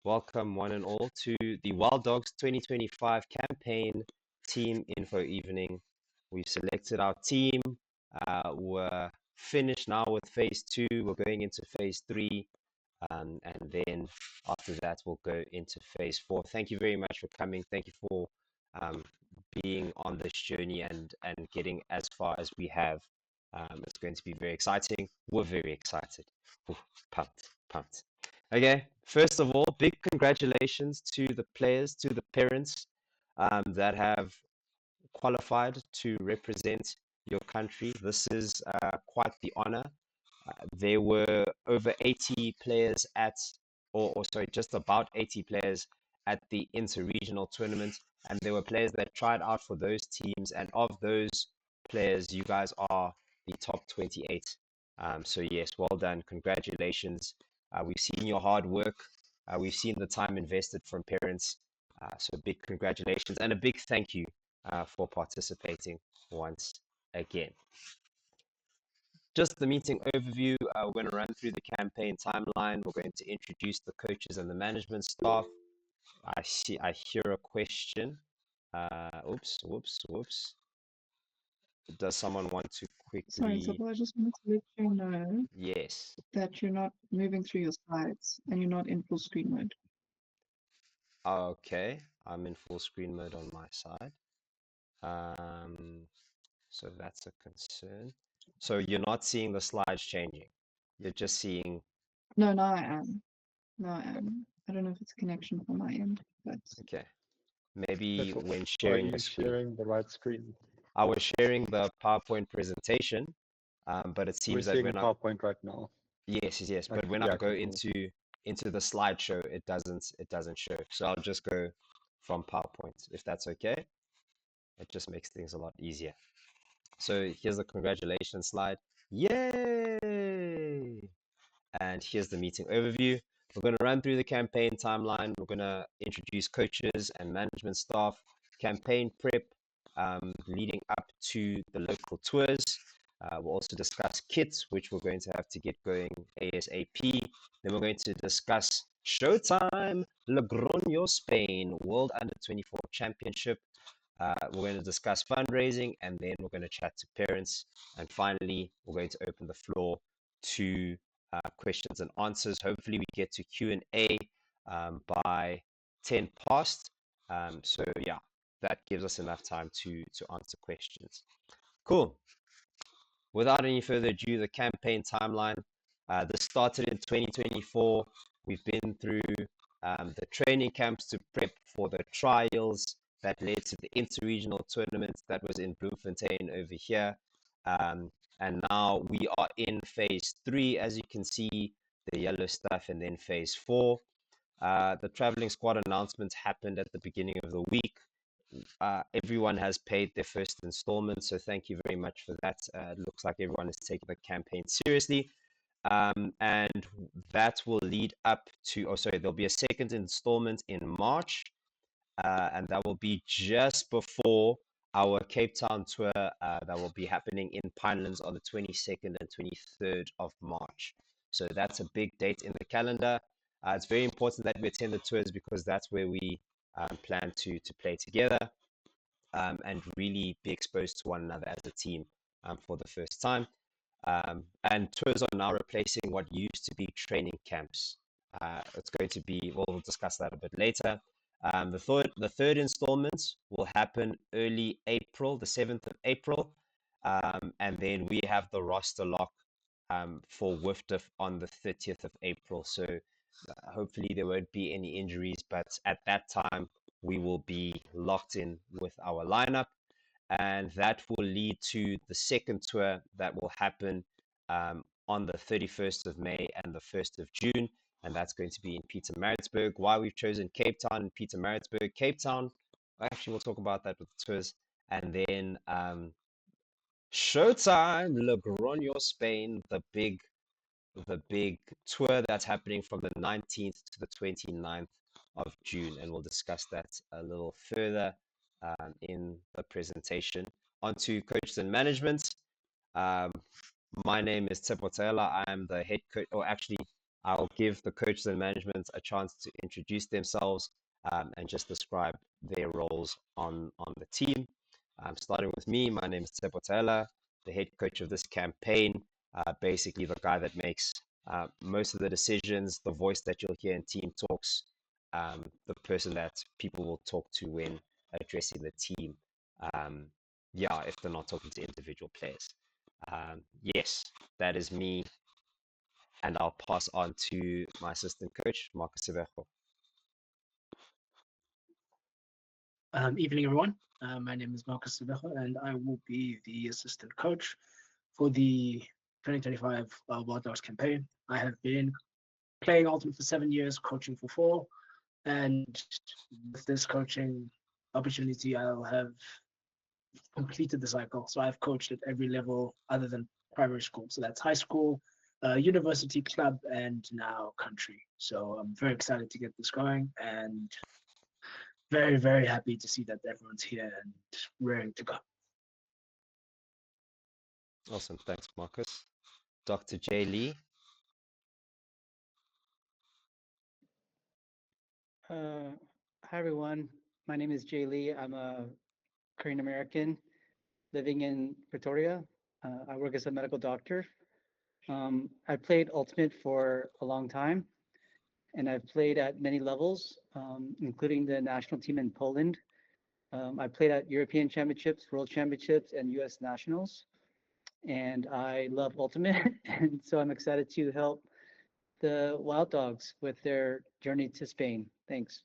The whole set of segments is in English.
welcome one and all to the Wild Dogs 2025 campaign team info evening. We've selected our team. We're finished now with phase two. We're going into phase three. And then after that, we'll go into phase four. Thank you very much for coming. Thank you for um, being on this journey and getting as far as we have. It's going to be very exciting. We're very excited. Ooh, pumped, pumped. Okay, first of all, big congratulations to the players, to the parents that have qualified to represent your country. This is quite the honor. There were over 80 players or sorry, just about 80 players at the inter-regional tournament, and there were players that tried out for those teams, and of those players, you guys are the top 28. So yes, well done, congratulations. We've seen your hard work. We've seen the time invested from parents. So big congratulations and a big thank you for participating once again. Just the meeting overview. We're going to run through the campaign timeline. We're going to introduce the coaches and the management staff. I hear a question. Oops, whoops, whoops. Does someone want to Sorry, quickly? Sabo, I just wanted to let you know Yes. that you're not moving through your slides and you're not in full screen mode. Okay. I'm in full screen mode on my side. So that's a concern. So you're not seeing the slides changing. You're just seeing. No, now I am. Now I am. I don't know if it's a connection from my end, but Okay. Maybe Therefore, when are sharing the you screen. sharing the right screen? I was sharing the PowerPoint presentation, but it We're seems that seeing when I PowerPoint right now. yes, but Okay, when I yeah, go okay, cool. into the slideshow, it doesn't show. So I'll just go from PowerPoint if that's okay. It just makes things a lot easier. So here's the congratulations slide. Yay! And here's the meeting overview. We're going to run through the campaign timeline. We're going to introduce coaches and management staff, campaign prep leading up to the local tours. We'll also discuss kits, which we're going to have to get going ASAP. Then we're going to discuss Showtime, Logroño, Spain, World Under 24 Championship. We're going to discuss fundraising, and then we're going to chat to parents. And finally, we're going to open the floor to questions and answers. Hopefully, we get to Q&A by 10 past. So yeah, that gives us enough time to answer questions. Cool. Without any further ado, the campaign timeline. This started in 2024. We've been through the training camps to prep for the trials that led to the interregional tournament that was in Bloemfontein over here. And now we are in phase three, as you can see, the yellow stuff, and then phase four. The traveling squad announcement happened at the beginning of the week. Everyone has paid their first installment, so thank you very much for that. It looks like everyone is taking the campaign seriously. And that will lead up to, oh, sorry, there'll be a second installment in March, and that will be just before our Cape Town tour that will be happening in Pinelands on the 22nd and 23rd of March. So that's a big date in the calendar. It's very important that we attend the tours because that's where we plan to play together and really be exposed to one another as a team for the first time. And tours are now replacing what used to be training camps. It's going to be, we'll discuss that a bit later. The third installment will happen early April, the 7th of April. And then we have the roster lock for WIFDF on the 30th of April. So hopefully there won't be any injuries, but at that time we will be locked in with our lineup, and that will lead to the second tour that will happen on the 31st of May and the 1st of June, and that's going to be in Pietermaritzburg. Why we've chosen Cape Town and Pietermaritzburg. Cape Town, actually, we'll talk about that with the tours, and then Showtime, Logroño, Spain, the big tour that's happening from the 19th to the 29th of June, and we'll discuss that a little further in the presentation. On to coaches and management. Um, my name is Tshepo Taylor. I am the head coach, or actually, I'll give the coaches and management a chance to introduce themselves and just describe their roles on the team. Starting with me, my name is Tshepo Taylor, the head coach of this campaign, basically the guy that makes most of the decisions, the voice that you'll hear in team talks, the person that people will talk to when addressing the team. Um, yeah, if they're not talking to individual players. Yes, that is me, and I'll pass on to my assistant coach, Marcus Sevejo. Evening, everyone. My name is Marcus Sevejo, and I will be the assistant coach for the 2025 Wild Dogs campaign. I have been playing Ultimate for 7 years, coaching for 4, and with this coaching opportunity, I'll have completed the cycle. So I've coached at every level other than primary school. So that's high school, university, club, and now country. So I'm very excited to get this going and very, very happy to see that everyone's here and raring to go. Awesome, thanks, Marcus. Dr. J. Lee. Hi everyone, my name is Jay Lee. I'm a Korean American living in Pretoria. I work as a medical doctor. I played Ultimate for a long time, and I've played at many levels, including the national team in Poland. I played at European Championships, World Championships, and US Nationals. And I love Ultimate, and so I'm excited to help the Wild Dogs with their journey to Spain. Thanks.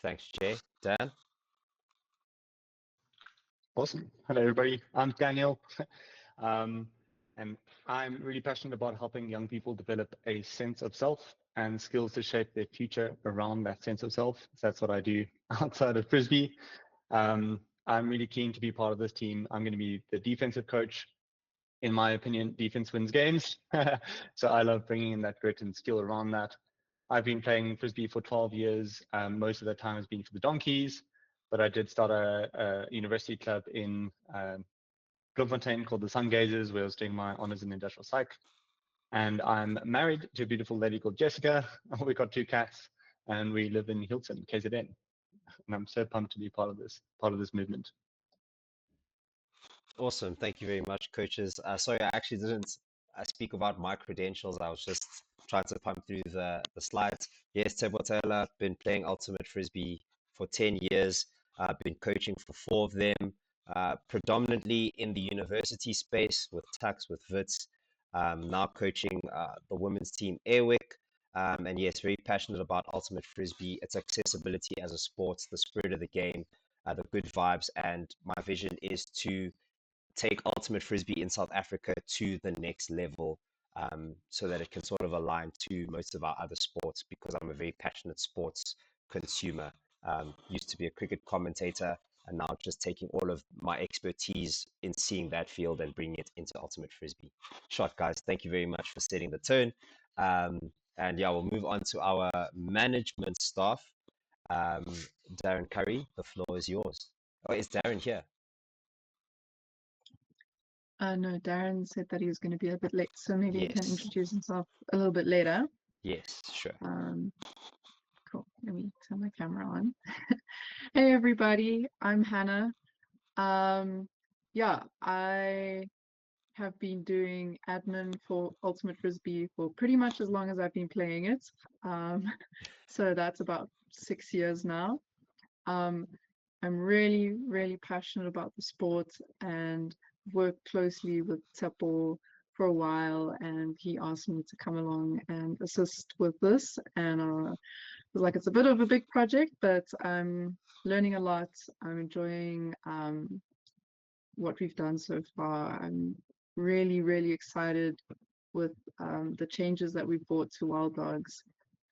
Thanks, Jay. Dan. Awesome. Hello, everybody. I'm Daniel, and I'm really passionate about helping young people develop a sense of self and skills to shape their future around that sense of self. So that's what I do outside of Frisbee. I'm really keen to be part of this team. I'm going to be the defensive coach. In my opinion, defense wins games. So I love bringing in that grit and skill around that. I've been playing Frisbee for 12 years. Most of the time has been for the Donkeys, but I did start a university club in Bloemfontein called the Sungazers, where I was doing my honors in industrial psych. And I'm married to a beautiful lady called Jessica. We got 2 cats, and we live in Hilton, KZN. And I'm so pumped to be part of this movement. Awesome. Thank you very much, coaches. Sorry, I actually didn't speak about my credentials. I was just trying to pump through the slides. Yes, Tshepo Taylor, been playing Ultimate Frisbee for 10 years. I've been coaching for 4 of them, predominantly in the university space with Tux, with Wits. Now coaching the women's team, Airwick. And yes, very passionate about Ultimate Frisbee, its accessibility as a sport, the spirit of the game, the good vibes. And my vision is to take Ultimate Frisbee in South Africa to the next level, so that it can sort of align to most of our other sports, because I'm a very passionate sports consumer. Used to be a cricket commentator, and now just taking all of my expertise in seeing that field and bringing it into Ultimate Frisbee. Shot, guys. Thank you very much for setting the tone. And yeah, we'll move on to our management staff. Darren Curry, the floor is yours. Oh, is Darren here? No, Darren said that he was going to be a bit late, so maybe he can Yes. introduce himself a little bit later. Yes, sure. Cool. Let me turn my camera on. Hey, everybody. I'm Hannah. Yeah, I have been doing admin for Ultimate Frisbee for pretty much as long as I've been playing it. So that's about 6 years now. I'm really, really passionate about the sport and worked closely with Tshepo for a while, and he asked me to come along and assist with this. And it was like, it's a bit of a big project, but I'm learning a lot. I'm enjoying what we've done so far. I'm really, really excited with the changes that we've brought to Wild Dogs.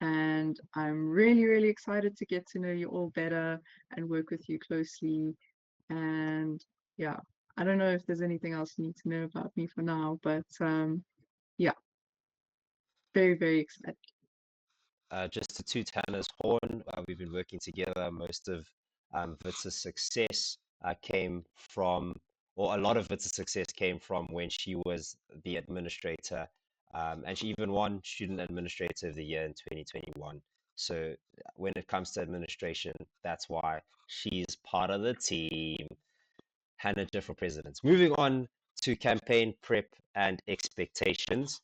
And I'm really, really excited to get to know you all better and work with you closely. And yeah, I don't know if there's anything else you need to know about me for now, but yeah, very, very excited. Just to toot Hannah's horn, we've been working together. Most of Witz's success came from or a lot of its success came from when she was the administrator, and she even won Student Administrator of the Year in 2021. So when it comes to administration, that's why she's part of the team. Hannah for president. Moving on to campaign prep and expectations.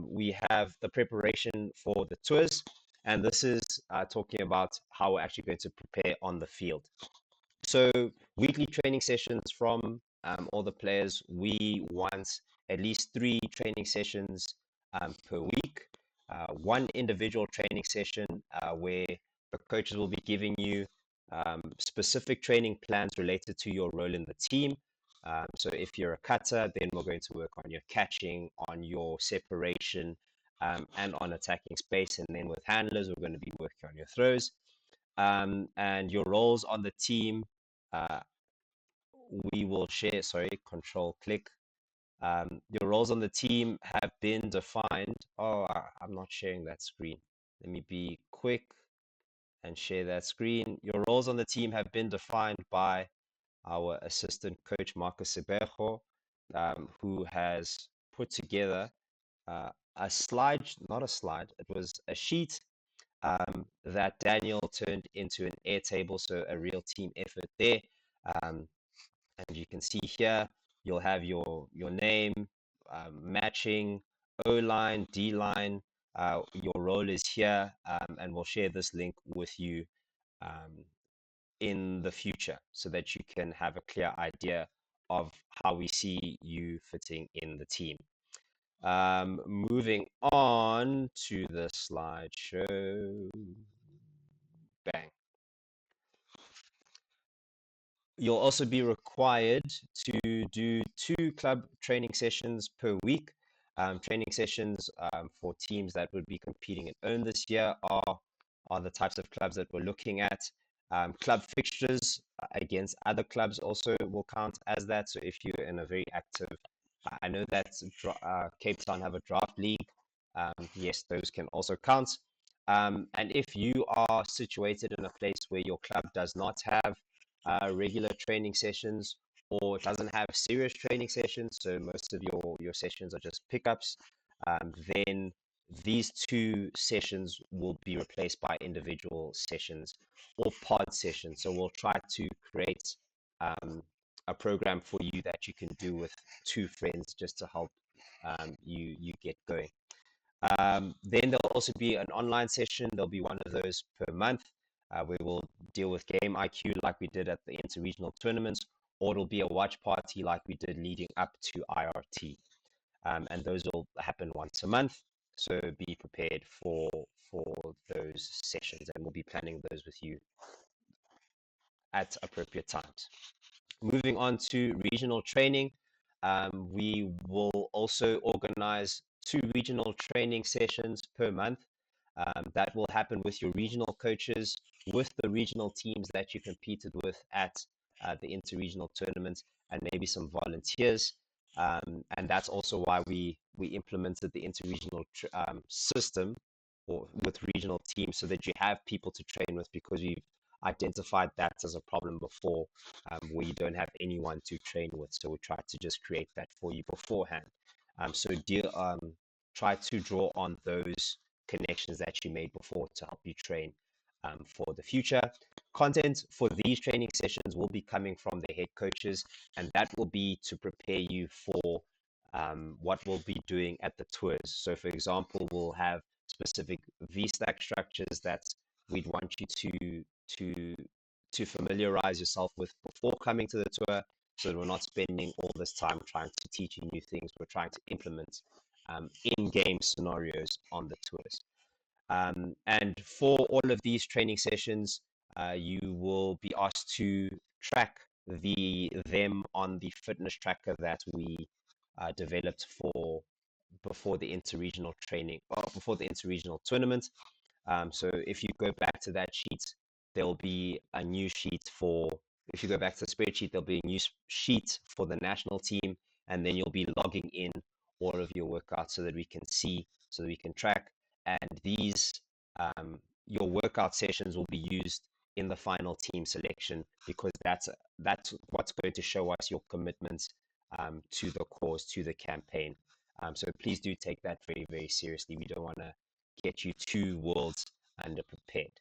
We have the preparation for the tours, and this is talking about how we're actually going to prepare on the field. So weekly training sessions from all the players. We want at least 3 training sessions per week. One individual training session where the coaches will be giving you specific training plans related to your role in the team. So if you're a cutter, then we're going to work on your catching, on your separation, and on attacking space. And then with handlers, we're going to be working on your throws. And your roles on the team, we will share, sorry, control click. Your roles on the team have been defined. Oh, I'm not sharing that screen. Let me be quick and share that screen. Your roles on the team have been defined by our assistant coach, Marcus Sebejo, who has put together a slide, not a slide, it was a sheet that Daniel turned into an Airtable, so a real team effort there. And you can see here, you'll have your name, matching, O-line, D-line, your role is here, and we'll share this link with you in the future so that you can have a clear idea of how we see you fitting in the team. Moving on to the slideshow. Bang. You'll also be required to do 2 club training sessions per week. Training sessions for teams that would be competing in OWN this year are the types of clubs that we're looking at. Club fixtures against other clubs also will count as that. So if you're in a very active, I know that Cape Town have a draft league. Yes, those can also count. And if you are situated in a place where your club does not have regular training sessions or doesn't have serious training sessions, so most of your sessions are just pickups, then these 2 sessions will be replaced by individual sessions or pod sessions. So we'll try to create a program for you that you can do with 2 friends just to help you get going. Then there'll also be an online session. There'll be one of those per month. We will deal with game IQ like we did at the interregional tournaments, or it'll be a watch party like we did leading up to IRT. And those will happen once a month. So be prepared for those sessions, and we'll be planning those with you at appropriate times. Moving on to regional training, we will also organize 2 regional training sessions per month. That will happen with your regional coaches, with the regional teams that you competed with at the interregional tournaments, and maybe some volunteers. And that's also why we implemented the interregional system or with regional teams, so that you have people to train with, because we've identified that as a problem before, where you don't have anyone to train with. So we tried to just create that for you beforehand. So try to draw on those connections that you made before to help you train for the future. Content for these training sessions will be coming from the head coaches, and that will be to prepare you for what we'll be doing at the tours. So for example, we'll have specific VStack structures that we'd want you to familiarize yourself with before coming to the tour, so that we're not spending all this time trying to teach you new things. We're trying to implement in-game scenarios on the tours. And for all of these training sessions, you will be asked to track them on the fitness tracker that we developed for before the interregional training, or before the interregional tournament. So if you go back to that sheet, there'll be a new sheet for, if you go back to the spreadsheet, there'll be a new sheet for the national team, and then you'll be logging in all of your workouts so that we can see, so that we can track. And these, your workout sessions will be used in the final team selection, because that's what's going to show us your commitment to the cause, to the campaign. So please do take that very, very seriously. We don't want to get you to Worlds underprepared.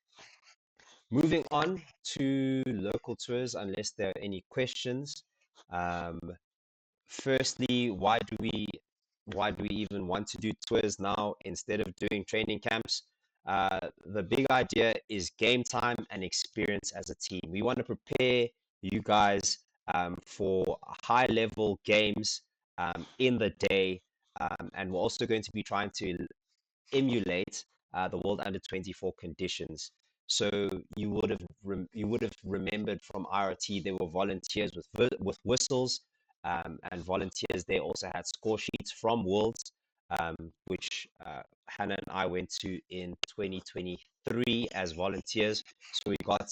Moving on to local tours, unless there are any questions. Um, Firstly, why do we even want to do tours now instead of doing training camps? The big idea is game time and experience as a team. We want to prepare you guys for high level games in the day, and we're also going to be trying to emulate the World Under 24 conditions. So you would have remembered from RRT there were volunteers with whistles, and volunteers there also had score sheets from Worlds, which Hannah and I went to in 2023 as volunteers. So we got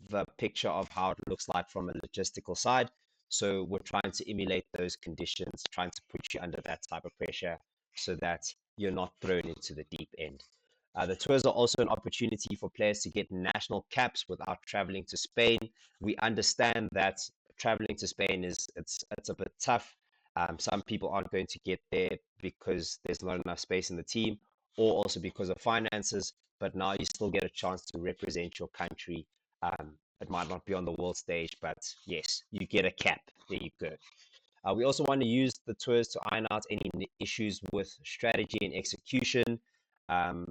the picture of how it looks like from a logistical side. So we're trying to emulate those conditions, trying to put you under that type of pressure so that you're not thrown into the deep end. The tours are also an opportunity for players to get national caps without traveling to Spain. We understand that traveling to Spain it's a bit tough. Some people aren't going to get there because there's not enough space in the team, or also because of finances. But now you still get a chance to represent your country. It might not be on the world stage, but yes, you get a cap. There you go. We also want to use the tours to iron out any issues with strategy and execution, um,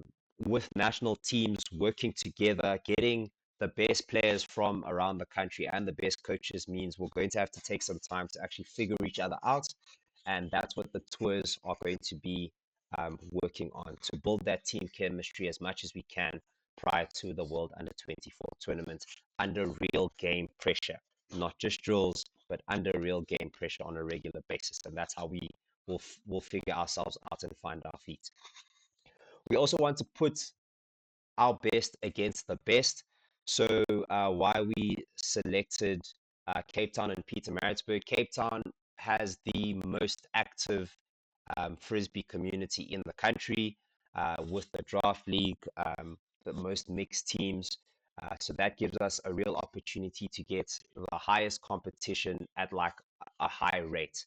with national teams working together, getting the best players from around the country and the best coaches means we're going to have to take some time to actually figure each other out. And that's what the tours are going to be working on, to build that team chemistry as much as we can prior to the World Under 24 tournament under real game pressure, not just drills, but under real game pressure on a regular basis. And that's how we will figure ourselves out and find our feet. We also want to put our best against the best. So why we selected Cape Town and Pietermaritzburg. Cape Town has the most active Frisbee community in the country, with the draft league, the most mixed teams. So that gives us a real opportunity to get the highest competition at like a high rate,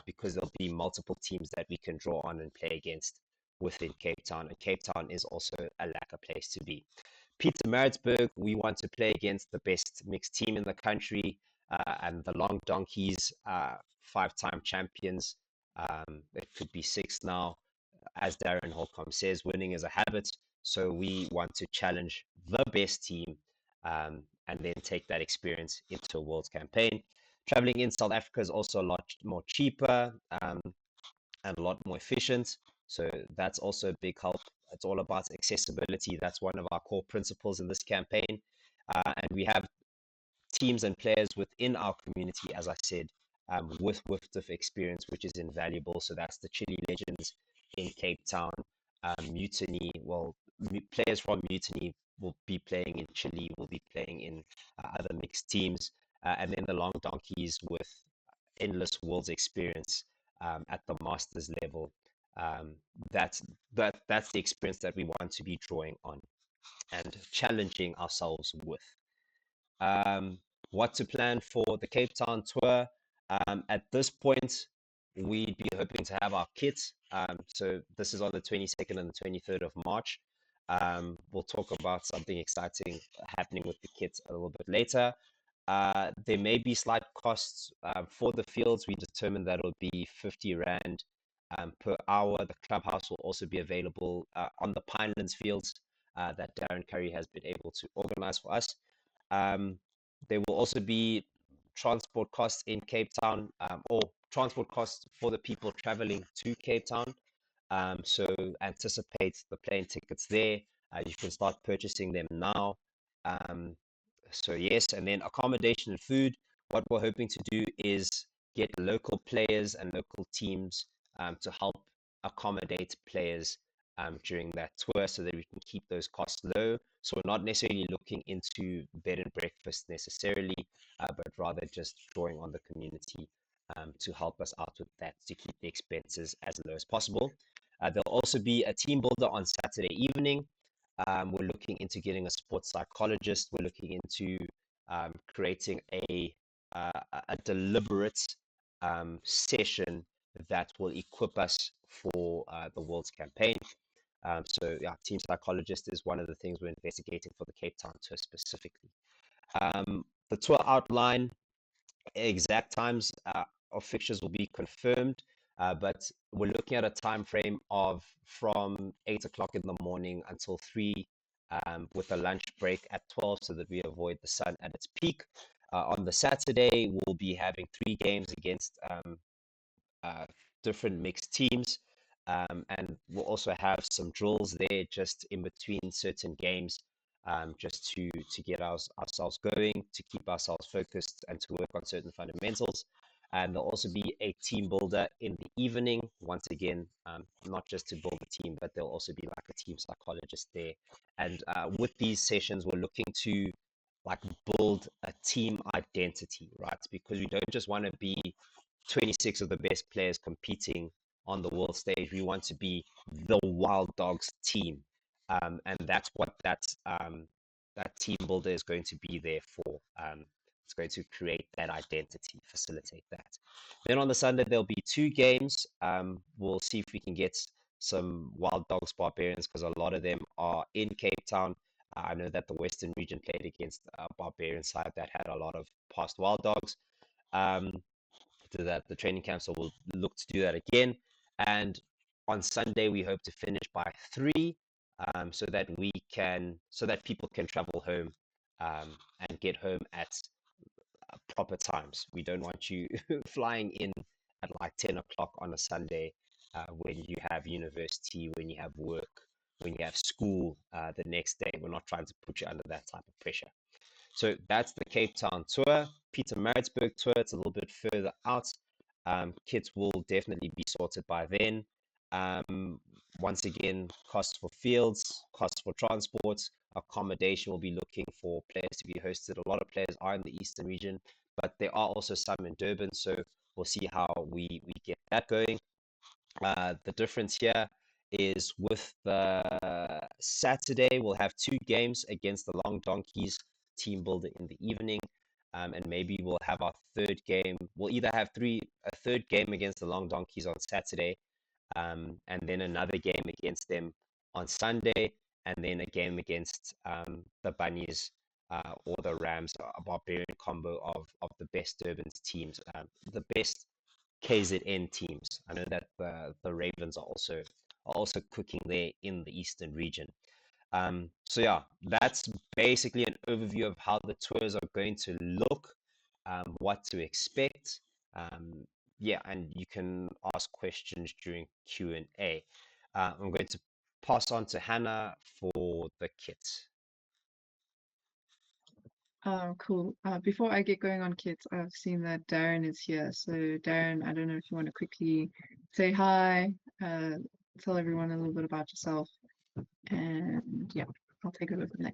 because there'll be multiple teams that we can draw on and play against within Cape Town. And Cape Town is also a lacquer place to be. Pietermaritzburg, we want to play against the best mixed team in the country, and the Long Donkeys, five-time champions. It could be six now. As Darren Holcomb says, winning is a habit. So we want to challenge the best team, and then take that experience into a Worlds campaign. Traveling in South Africa is also a lot more cheaper, and a lot more efficient. So that's also a big help. It's all about accessibility. That's one of our core principles in this campaign. And we have teams and players within our community, as I said, with WIFTF experience, which is invaluable. So that's the Chile Legends in Cape Town. Mutiny, well, players from Mutiny will be playing in Chile, will be playing in other mixed teams. And then the Long Donkeys with endless worlds experience at the masters level. That's the experience that we want to be drawing on and challenging ourselves with. What to plan for the Cape Town tour? At this point, we'd be hoping to have our kits. So this is on the 22nd and the 23rd of March. We'll talk about something exciting happening with the kits a little bit later. There may be slight costs for the fields. We determined that it would be 50 Rand per hour. The clubhouse will also be available on the Pinelands fields that Darren Curry has been able to organize for us. There will also be transport costs in Cape Town, or transport costs for the people traveling to Cape Town. So anticipate the plane tickets there. You can start purchasing them now. So yes, and then accommodation and food. What we're hoping to do is get local players and local teams to help accommodate players during that tour, so that we can keep those costs low. So we're not necessarily looking into bed and breakfast necessarily, but rather just drawing on the community to help us out with that, to keep the expenses as low as possible. There'll also be a team builder on Saturday evening. We're looking into getting a sports psychologist. We're looking into creating a deliberate session that will equip us for the World's campaign. So yeah, team psychologist is one of the things we're investigating for the Cape Town tour specifically. The tour outline, exact times of fixtures will be confirmed, but we're looking at a time frame of from 8 o'clock in the morning until 3, with a lunch break at 12 so that we avoid the sun at its peak. On the Saturday, we'll be having 3 games against uh, different mixed teams. And we'll also have some drills there just in between certain games, just to get ourselves going, to keep ourselves focused, and to work on certain fundamentals. And there'll also be a team builder in the evening, once again, not just to build a team, but there'll also be like a team psychologist there. And with these sessions, we're looking to like build a team identity, right? Because we don't just want to be 26 of the best players competing on the world stage. We want to be the Wild Dogs team, and that's what that team builder is going to be there for. It's going to create that identity, facilitate that. Then on the Sunday there'll be 2 games. We'll see if we can get some Wild Dogs Barbarians because a lot of them are in Cape Town. I know that the Western region played against a Barbarian side that had a lot of past Wild Dogs. To that, the training council will look to do that again. And on Sunday, we hope to finish by 3, so that people can travel home, and get home at proper times. We don't want you flying in at like 10 o'clock on a Sunday, when you have university, when you have work, when you have school the next day. We're not trying to put you under that type of pressure. So that's the Cape Town tour. Pietermaritzburg tour, it's a little bit further out. Kits will definitely be sorted by then. Once again, costs for fields, costs for transport, accommodation. Will be looking for players to be hosted. A lot of players are in the Eastern region, but there are also some in Durban. So we'll see how we get that going. The difference here is with the Saturday, we'll have 2 games against the Long Donkeys team builder in the evening. And maybe we'll have our 3rd game. We'll either have a 3rd game against the Long Donkeys on Saturday, and then another game against them on Sunday, and then a game against the Bunnies, or the Rams, a Barbarian combo of the best Durban teams, the best KZN teams. I know that the Ravens are also cooking there in the Eastern region. So yeah, that's basically an overview of how the tours are going to look, what to expect. Yeah, and you can ask questions during Q&A. I'm going to pass on to Hannah for the kit. Cool. Before I get going on kits, I've seen that Darren is here. So Darren, I don't know if you want to quickly say hi, tell everyone a little bit about yourself, and yeah, I'll take over from there.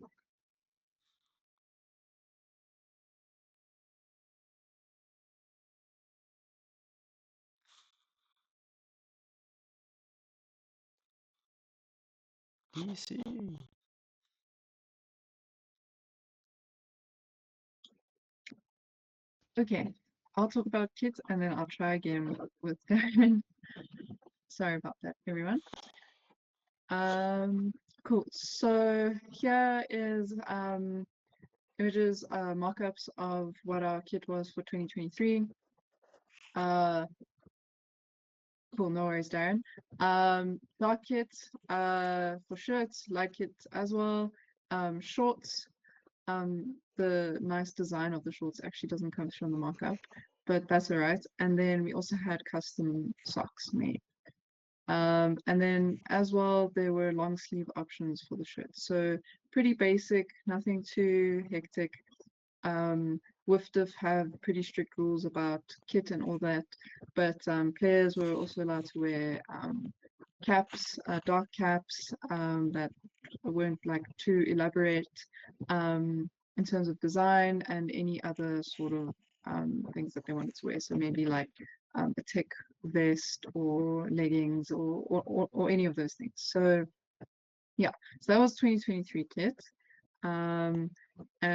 DC. Okay, I'll talk about kits and then I'll try again with Darren. Sorry about that, everyone. Cool. So here is images, mock-ups of what our kit was for 2023. Cool, no worries, Darren. Dark kit for shirts, light kit as well. Shorts. The nice design of the shorts actually doesn't come through on the mock-up, but that's all right. And then we also had custom socks made. And then as well, there were long sleeve options for the shirts. So pretty basic, nothing too hectic. WIFDF have pretty strict rules about kit and all that, but players were also allowed to wear caps, dark caps that weren't like too elaborate in terms of design and any other sort of things that they wanted to wear. So maybe like a tech vest or leggings or any of those things. So So that was 2023 kit. And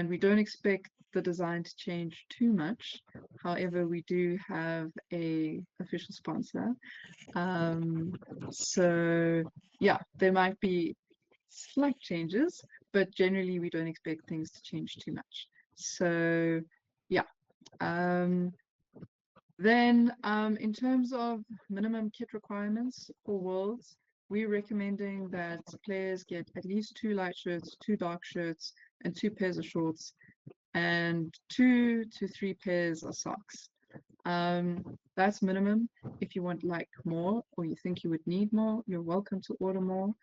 we don't expect the design to change too much. However, we do have a official sponsor. So yeah, there might be slight changes, but generally we don't expect things to change too much. So yeah. Then in terms of minimum kit requirements for Worlds, we're recommending that players get at least 2 light shirts, 2 dark shirts, and 2 pairs of shorts, and 2 to 3 pairs of socks. That's minimum. If you want like more, or you think you would need more, you're welcome to order more.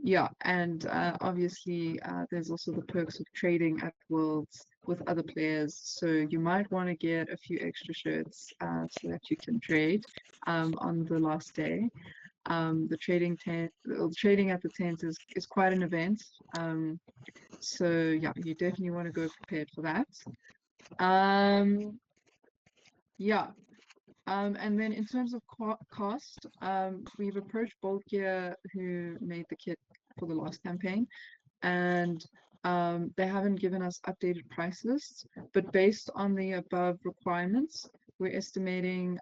Yeah, and obviously there's also the perks of trading at Worlds with other players. So you might want to get a few extra shirts so that you can trade on the last day. The trading at the tent is quite an event. So yeah, you definitely want to go prepared for that. Yeah. And then in terms of cost, we've approached Bolt Gear, who made the kit for the last campaign, and they haven't given us updated price lists, but based on the above requirements, we're estimating,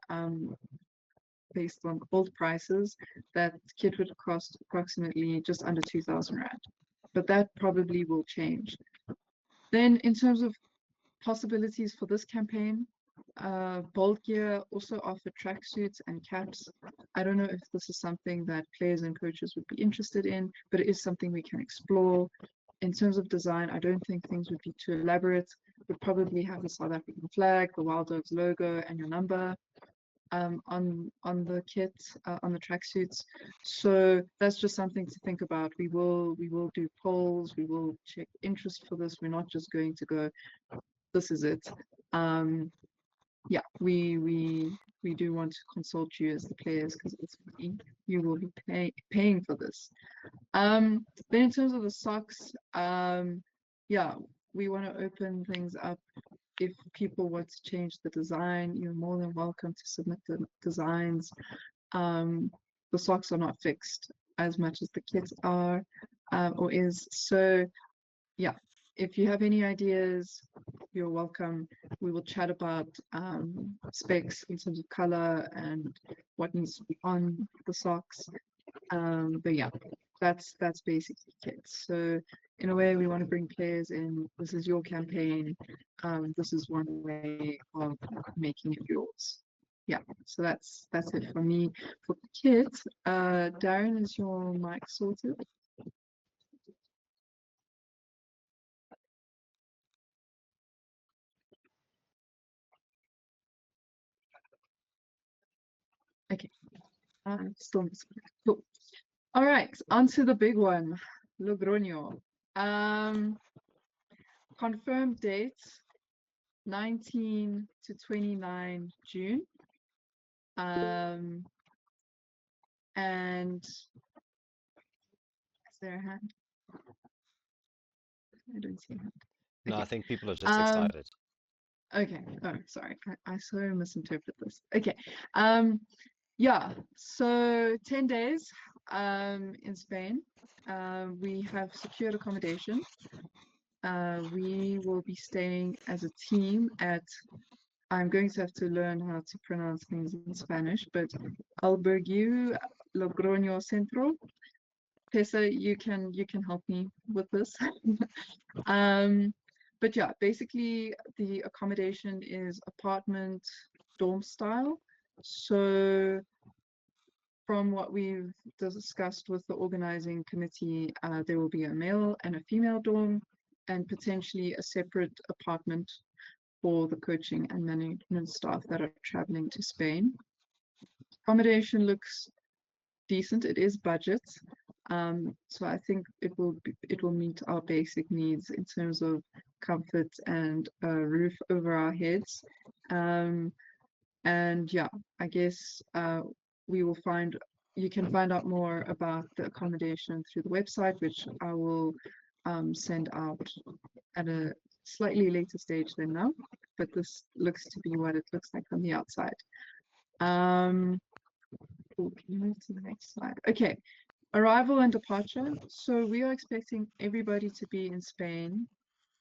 based on old prices, that kit would cost approximately just under 2,000 Rand, but that probably will change. Then in terms of possibilities for this campaign, Bolt Gear also offer tracksuits and caps. I don't know if this is something that players and coaches would be interested in, but it is something we can explore. In terms of design, I don't think things would be too elaborate. We'd probably have the South African flag, the Wild Dogs logo, and your number on the kit, on the tracksuits. So that's just something to think about. We will do polls. We will check interest for this. We're not just going to go, this is it. Yeah, we do want to consult you as the players, because ultimately you will be paying for this. Then in terms of the socks, yeah, we want to open things up. If people want to change the design, you're more than welcome to submit the designs. The socks are not fixed as much as the kits are, or is. So yeah, if you have any ideas, you're welcome. We will chat about specs in terms of color and what needs to be on the socks. But yeah, that's basically kits. So in a way, we want to bring players in. This is your campaign. This is one way of making it yours. Yeah, so that's it for me for kit. Darren, is your mic sorted? Okay. Still missing. Cool. All right, on to the big one, Logroño. Confirmed dates, 19 to 29 June. And is there a hand? I don't see a hand. No, I Okay. think people are just excited. Okay. Oh, sorry. I so misinterpret this. Okay. Yeah. So 10 days in Spain. We have secured accommodation. We will be staying as a team at, I'm going to have to learn how to pronounce things in Spanish, but Albergue Logroño Centro. Tessa, you can help me with this. But yeah, basically the accommodation is apartment dorm style. So from what we've discussed with the organizing committee, there will be a male and a female dorm, and potentially a separate apartment for the coaching and management staff that are traveling to Spain. Accommodation looks decent. It is budget. So I think it will meet our basic needs in terms of comfort and a roof over our heads. And yeah, I guess you can find out more about the accommodation through the website, which I will send out at a slightly later stage than now, but this looks to be what it looks like from the outside. Can you move to the next slide? Okay, Arrival and departure. So we are expecting everybody to be in Spain,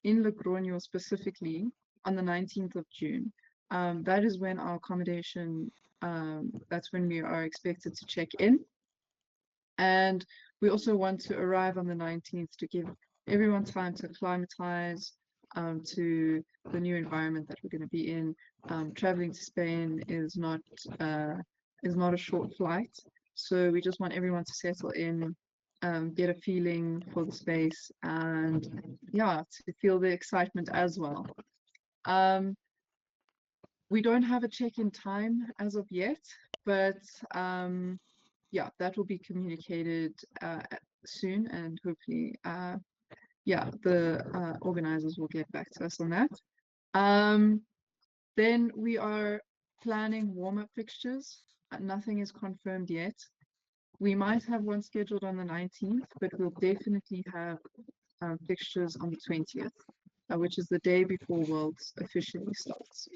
in Logroño specifically, on the 19th of June. That is when our accommodation, that's when we are expected to check in. And we also want to arrive on the 19th to give everyone time to acclimatize to the new environment that we're going to be in. Traveling to Spain is not a short flight, so we just want everyone to settle in, get a feeling for the space, and yeah, to feel the excitement as well. We don't have a check-in time as of yet, but yeah, that will be communicated soon, and hopefully, yeah, the organizers will get back to us on that. Then we are planning warm-up fixtures. Nothing is confirmed yet. We might have one scheduled on the 19th, but we'll definitely have fixtures on the 20th, which is the day before Worlds officially starts.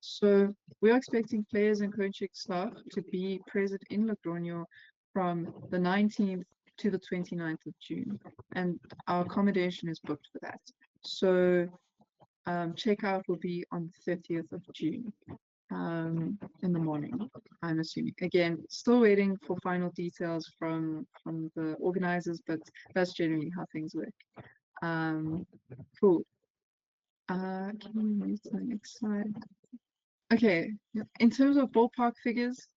So we are expecting players and coaching staff to be present in Logroño from the 19th to the 29th of June, and our accommodation is booked for that. So checkout will be on the 30th of June in the morning, I'm assuming. Again, still waiting for final details from the organizers, but that's generally how things work. Cool. Can we move to the next slide? Okay, in terms of ballpark figures,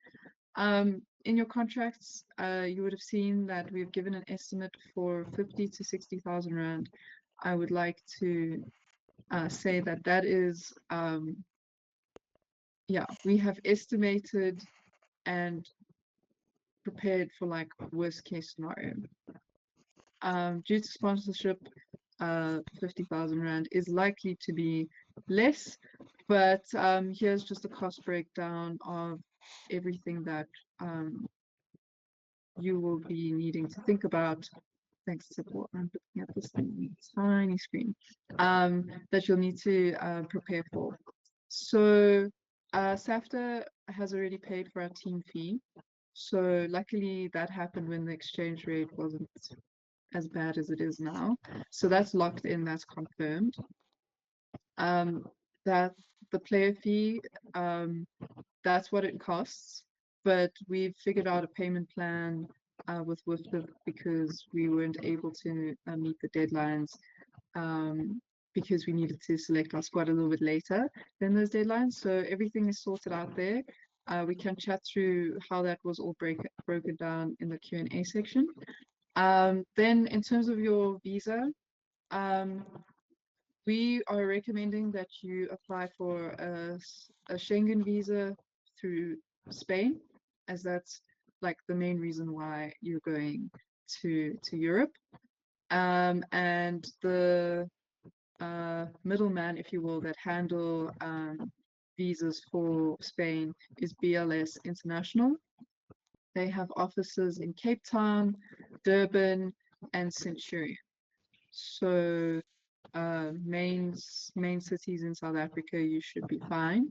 in your contracts, you would have seen that we've given an estimate for 50 to 60,000 Rand. I would like to say that that is, yeah, we have estimated and prepared for like worst case scenario. Due to sponsorship, 50,000 Rand is likely to be less, but here's just a cost breakdown of everything that you will be needing to think about. Thanks to what I'm looking at this tiny screen that you'll need to prepare for. So SAFTA has already paid for our team fee. So luckily that happened when the exchange rate wasn't as bad as it is now. So that's locked in, that's confirmed. That the player fee, that's what it costs, but we've figured out a payment plan with WIFLIV because we weren't able to meet the deadlines because we needed to select our squad a little bit later than those deadlines. So everything is sorted out there. We can chat through how that was all broken down in the Q&A section. Then in terms of your visa, we are recommending that you apply for a Schengen visa through Spain, as that's like the main reason why you're going to Europe. And the middleman, if you will, that handle visas for Spain is BLS International. They have offices in Cape Town, Durban, and Centurion. So main cities in South Africa, you should be fine.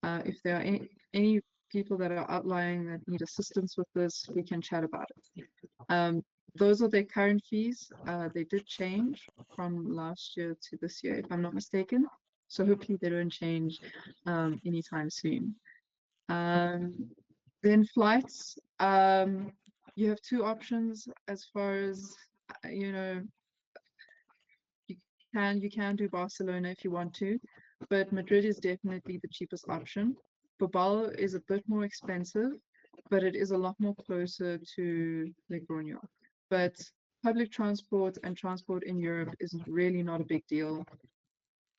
If there are any people that are outlying that need assistance with this, we can chat about it. Those are their current fees. They did change from last year to this year, if I'm not mistaken. So hopefully they don't change anytime soon. Then flights, you have two options as far as, you know, you can do Barcelona if you want to, but Madrid is definitely the cheapest option. Bilbao is a bit more expensive, but it is a lot more closer to Logroño. But public transport and transport in Europe is really not a big deal.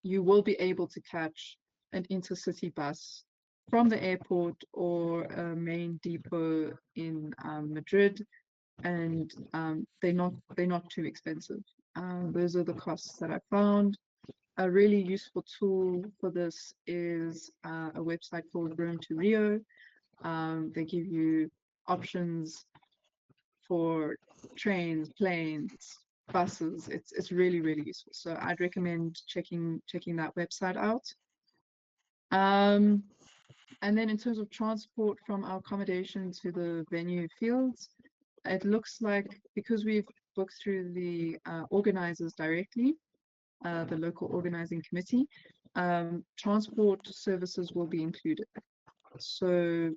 You will be able to catch an intercity bus from the airport or a main depot in Madrid, and they're not too expensive. Those are the costs that I found. A really useful tool for this is a website called Rome to Rio. They give you options for trains, planes, buses. It's really, really useful. So I'd recommend checking that website out. And then in terms of transport from our accommodation to the venue fields, it looks like because we've booked through the organizers directly, the local organizing committee, transport services will be included. So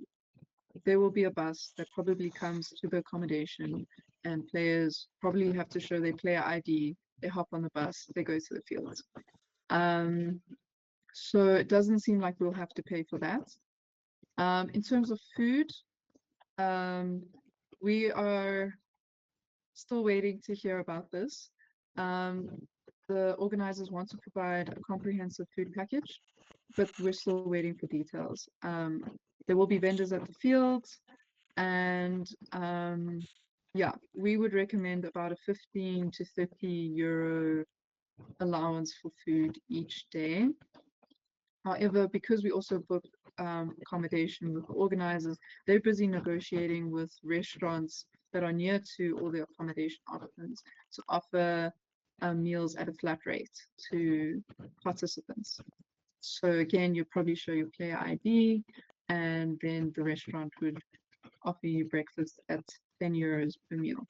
there will be a bus that probably comes to the accommodation, and players probably have to show their player ID. They hop on the bus, they go to the fields. So it doesn't seem like we'll have to pay for that. In terms of food, we are still waiting to hear about this. The organizers want to provide a comprehensive food package, but we're still waiting for details. There will be vendors at the fields, and yeah, we would recommend about a 15 to 30 euro allowance for food each day. However, because we also book accommodation with organizers, they're busy negotiating with restaurants that are near to all the accommodation options to offer meals at a flat rate to participants. So again, you probably show your player ID, and then the restaurant would offer you breakfast at 10 euros per meal.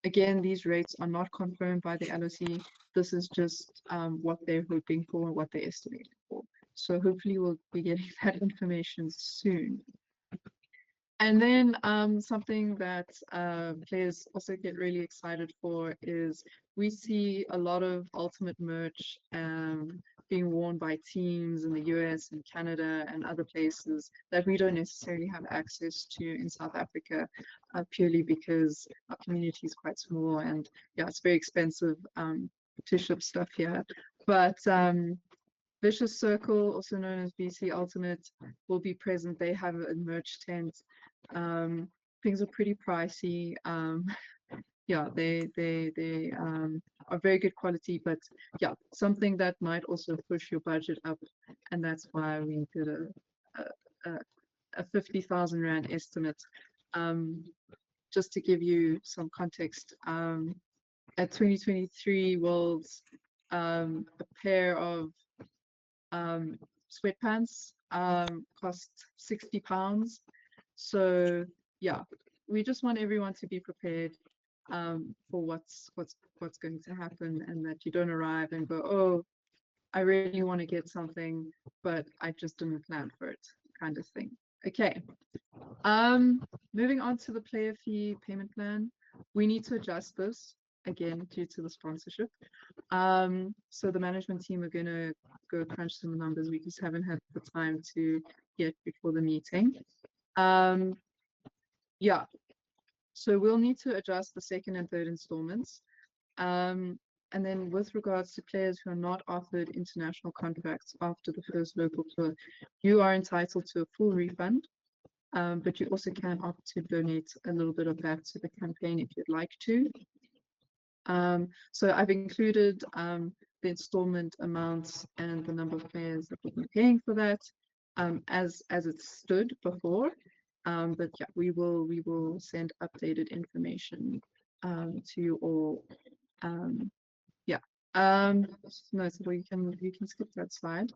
Again, these rates are not confirmed by the LOC. This is just what they're hoping for and what they're estimating for. So hopefully we'll be getting that information soon. And then something that players also get really excited for is we see a lot of Ultimate merch being worn by teams in the US and Canada and other places that we don't necessarily have access to in South Africa, purely because our community is quite small, and yeah, it's very expensive to ship stuff here. But Vicious Circle, also known as BC Ultimate, will be present. They have a merch tent. Things are pretty pricey. Yeah, they are very good quality, but yeah, something that might also push your budget up, and that's why we did a 50,000 Rand estimate. Just to give you some context, at 2023 Worlds, a pair of sweatpants cost £60. So yeah, we just want everyone to be prepared for what's going to happen, and that you don't arrive and go, oh, I really want to get something, but I just didn't plan for it, kind of thing. Okay. Moving on to the player fee payment plan. We need to adjust this again due to the sponsorship. So the management team are going to go crunch some numbers. We just haven't had the time to yet before the meeting. Yeah, so we'll need to adjust the second and third installments. And then with regards to players who are not offered international contracts after the first local tour, you are entitled to a full refund, but you also can opt to donate a little bit of that to the campaign if you'd like to. So I've included the installment amounts and the number of players that will be paying for that as it stood before. But yeah, we will send updated information to you all. Yeah. No, so you can skip that slide.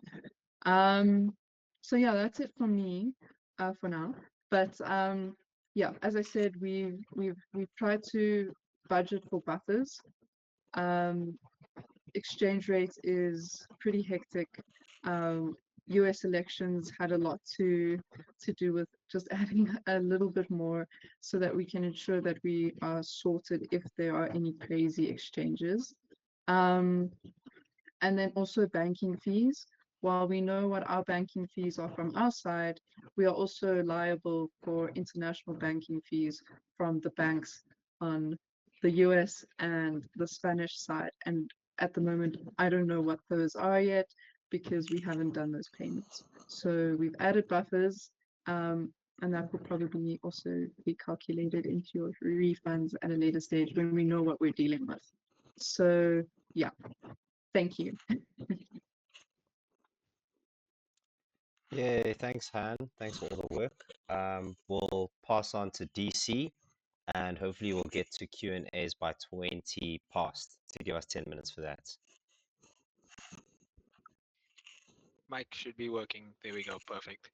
So yeah, that's it from me for now. But yeah, as I said, we've tried to budget for buffers. Exchange rate is pretty hectic. US elections had a lot to do with just adding a little bit more so that we can ensure that we are sorted if there are any crazy exchanges. And then also banking fees. While we know what our banking fees are from our side, we are also liable for international banking fees from the banks on the US and the Spanish side. And at the moment, I don't know what those are yet because we haven't done those payments. So we've added buffers, and that will probably also be calculated into your refunds at a later stage when we know what we're dealing with. So yeah, thank you. Yeah, thanks, Han. Thanks for all the work. We'll pass on to DC, and hopefully we'll get to Q&As by 20 past to give us 10 minutes for that. Mic should be working. There we go. Perfect.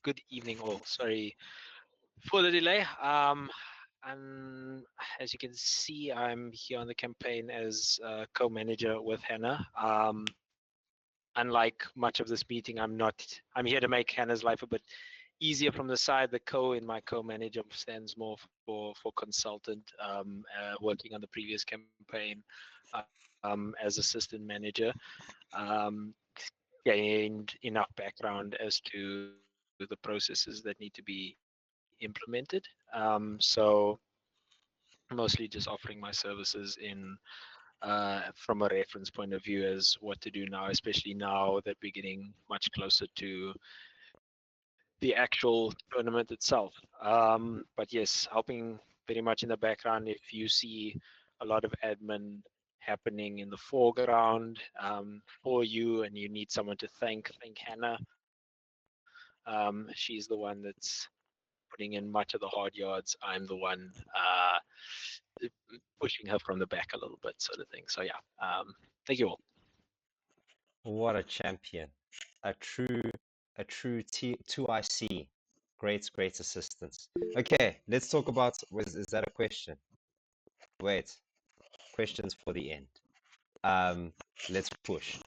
Good evening all. Sorry for the delay. And as you can see, I'm here on the campaign as co-manager with Hannah. Unlike much of this meeting, I'm here to make Hannah's life a bit easier from the side. The in my co-manager stands more for consultant, working on the previous campaign as assistant manager. Gained enough background as to the processes that need to be implemented. So mostly just offering my services in from a reference point of view as what to do now, especially now that we're getting much closer to the actual tournament itself. But yes, helping very much in the background. If you see a lot of admin happening in the foreground for you and you need someone to thank Hannah. She's the one that's putting in much of the hard yards. I'm the one pushing her from the back a little bit, sort of thing. So yeah, thank you all. What a champion. A true 2IC. Great assistance. Okay, let's talk about, is that a question? Wait, questions for the end. Let's push.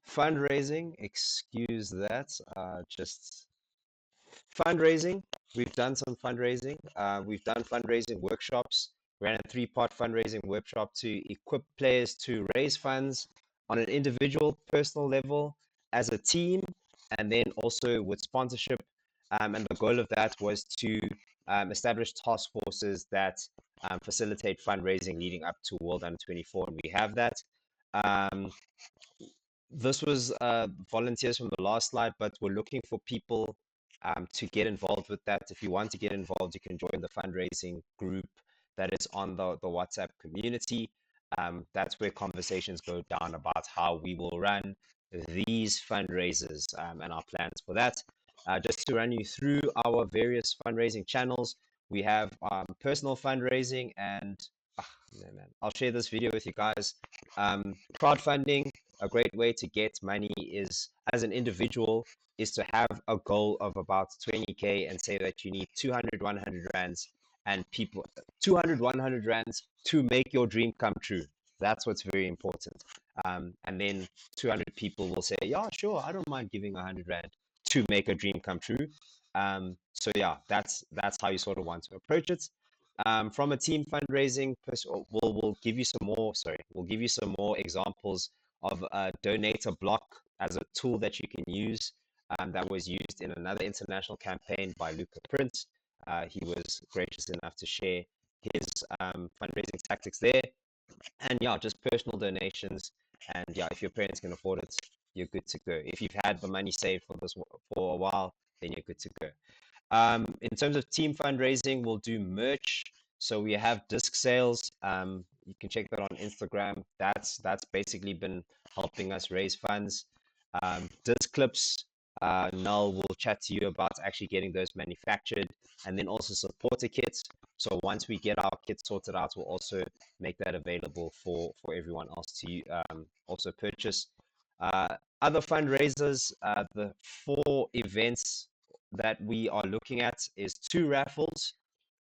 Fundraising, excuse that. Just fundraising. We've done some fundraising. We've done fundraising workshops. We ran a 3-part fundraising workshop to equip players to raise funds on an individual, personal level, as a team, and then also with sponsorship. And the goal of that was to establish task forces that facilitate fundraising leading up to World Under 24, and we have that. This was volunteers from the last slide, but we're looking for people to get involved with that. If you want to get involved, you can join the fundraising group that is on the WhatsApp community. That's where conversations go down about how we will run these fundraisers and our plans for that. Just to run you through our various fundraising channels, we have personal fundraising, and I'll share this video with you guys. Crowdfunding, a great way to get money is, as an individual, is to have a goal of about 20K and say that you need 200, 100 rands, and people 200, 100 rands to make your dream come true. That's what's very important. And then 200 people will say, yeah, sure, I don't mind giving 100 rand to make a dream come true. So yeah, that's how you sort of want to approach it. From a team fundraising, we'll give you some more. Sorry, we'll give you some more examples of a donator block as a tool that you can use. That was used in another international campaign by Luca Prince. He was gracious enough to share his fundraising tactics there. And yeah, just personal donations. And yeah, if your parents can afford it, you're good to go. If you've had the money saved for a while, then you're good to go. In terms of team fundraising, we'll do merch. So we have disc sales. You can check that on Instagram. That's basically been helping us raise funds. Disc clips, Null will chat to you about actually getting those manufactured, and then also supporter kits. So once we get our kits sorted out, we'll also make that available for everyone else to also purchase. Other fundraisers, the 4 events that we are looking at is 2 raffles,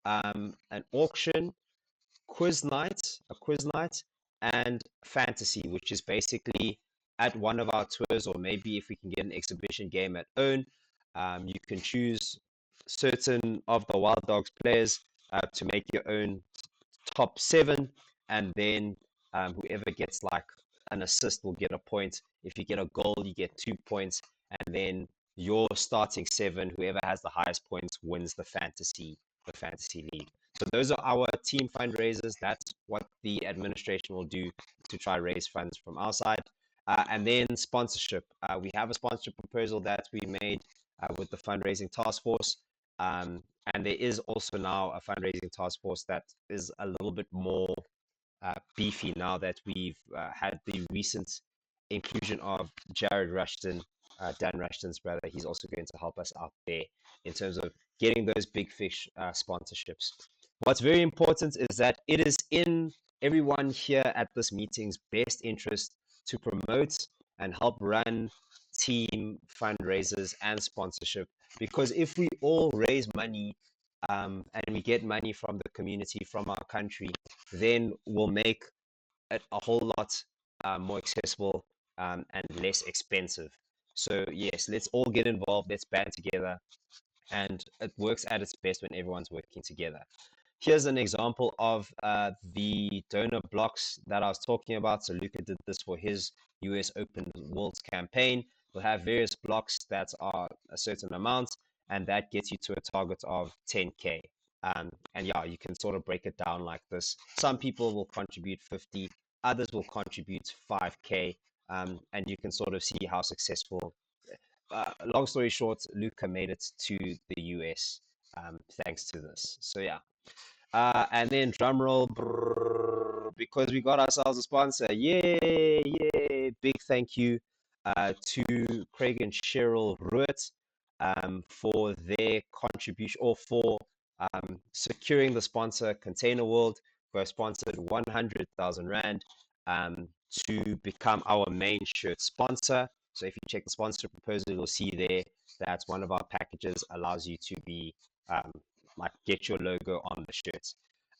an auction, a quiz night, and fantasy, which is basically at one of our tours, or maybe if we can get an exhibition game at own, you can choose certain of the Wild Dogs players to make your own top 7, and then whoever gets like an assist will get a point. If you get a goal, you get 2 points, and then your starting 7, whoever has the highest points wins the fantasy league. So those are our team fundraisers. That's what the administration will do to try raise funds from our side. And then sponsorship. We have a sponsorship proposal that we made with the fundraising task force. And there is also now a fundraising task force that is a little bit more beefy now that we've had the recent inclusion of Jared Rushton, Dan Rushton's brother. He's also going to help us out there in terms of getting those big fish sponsorships. What's very important is that it is in everyone here at this meeting's best interest to promote and help run team fundraisers and sponsorship, because if we all raise money and we get money from the community, from our country, then we'll make it a whole lot more accessible and less expensive. So yes, let's all get involved. Let's band together, and it works at its best when everyone's working together. Here's an example of the donor blocks that I was talking about. So Luca did this for his US Open Worlds campaign. We'll have various blocks that are a certain amount, and that gets you to a target of 10K. And yeah, you can sort of break it down like this. Some people will contribute 50, others will contribute 5K, and you can sort of see how successful. Long story short, Luca made it to the US thanks to this. So yeah. And then drum roll, brrr, because we got ourselves a sponsor. Yay, yay. Big thank you to Craig and Cheryl Ruitt for their contribution or for securing the sponsor. Container World, who have sponsored 100,000 Rand to become our main shirt sponsor. So if you check the sponsor proposal, you'll see there that one of our packages allows you to be like get your logo on the shirts.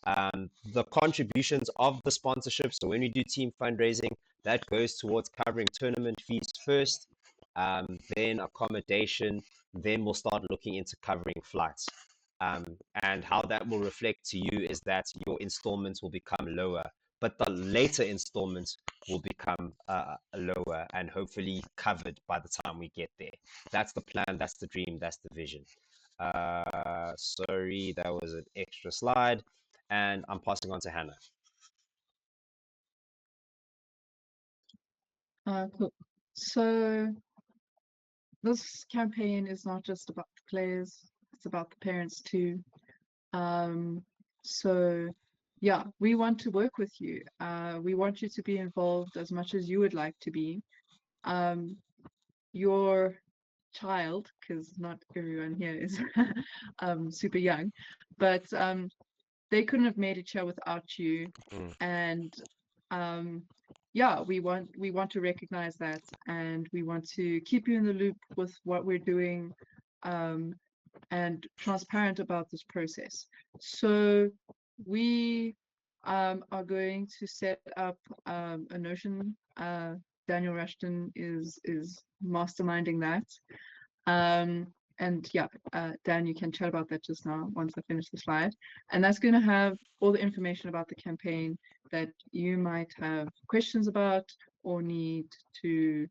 The contributions of the sponsorship, so when we do team fundraising, that goes towards covering tournament fees first, then accommodation, then we'll start looking into covering flights. And how that will reflect to you is that your installments will become lower, but the later installments will become lower and hopefully covered by the time we get there. That's the plan, that's the dream, that's the vision. Sorry, that was an extra slide, and I'm passing on to Hannah. Cool. So this campaign is not just about the players, it's about the parents too. So yeah, we want to work with you. We want you to be involved as much as you would like to be. Your child, because not everyone here is super young, but they couldn't have made it here without you. And yeah, we want to recognize that, and we want to keep you in the loop with what we're doing, and transparent about this process. So we are going to set up a Notion. Daniel Rushton is masterminding that. And yeah, Dan, you can chat about that just now once I finish the slide. And that's going to have all the information about the campaign that you might have questions about or need to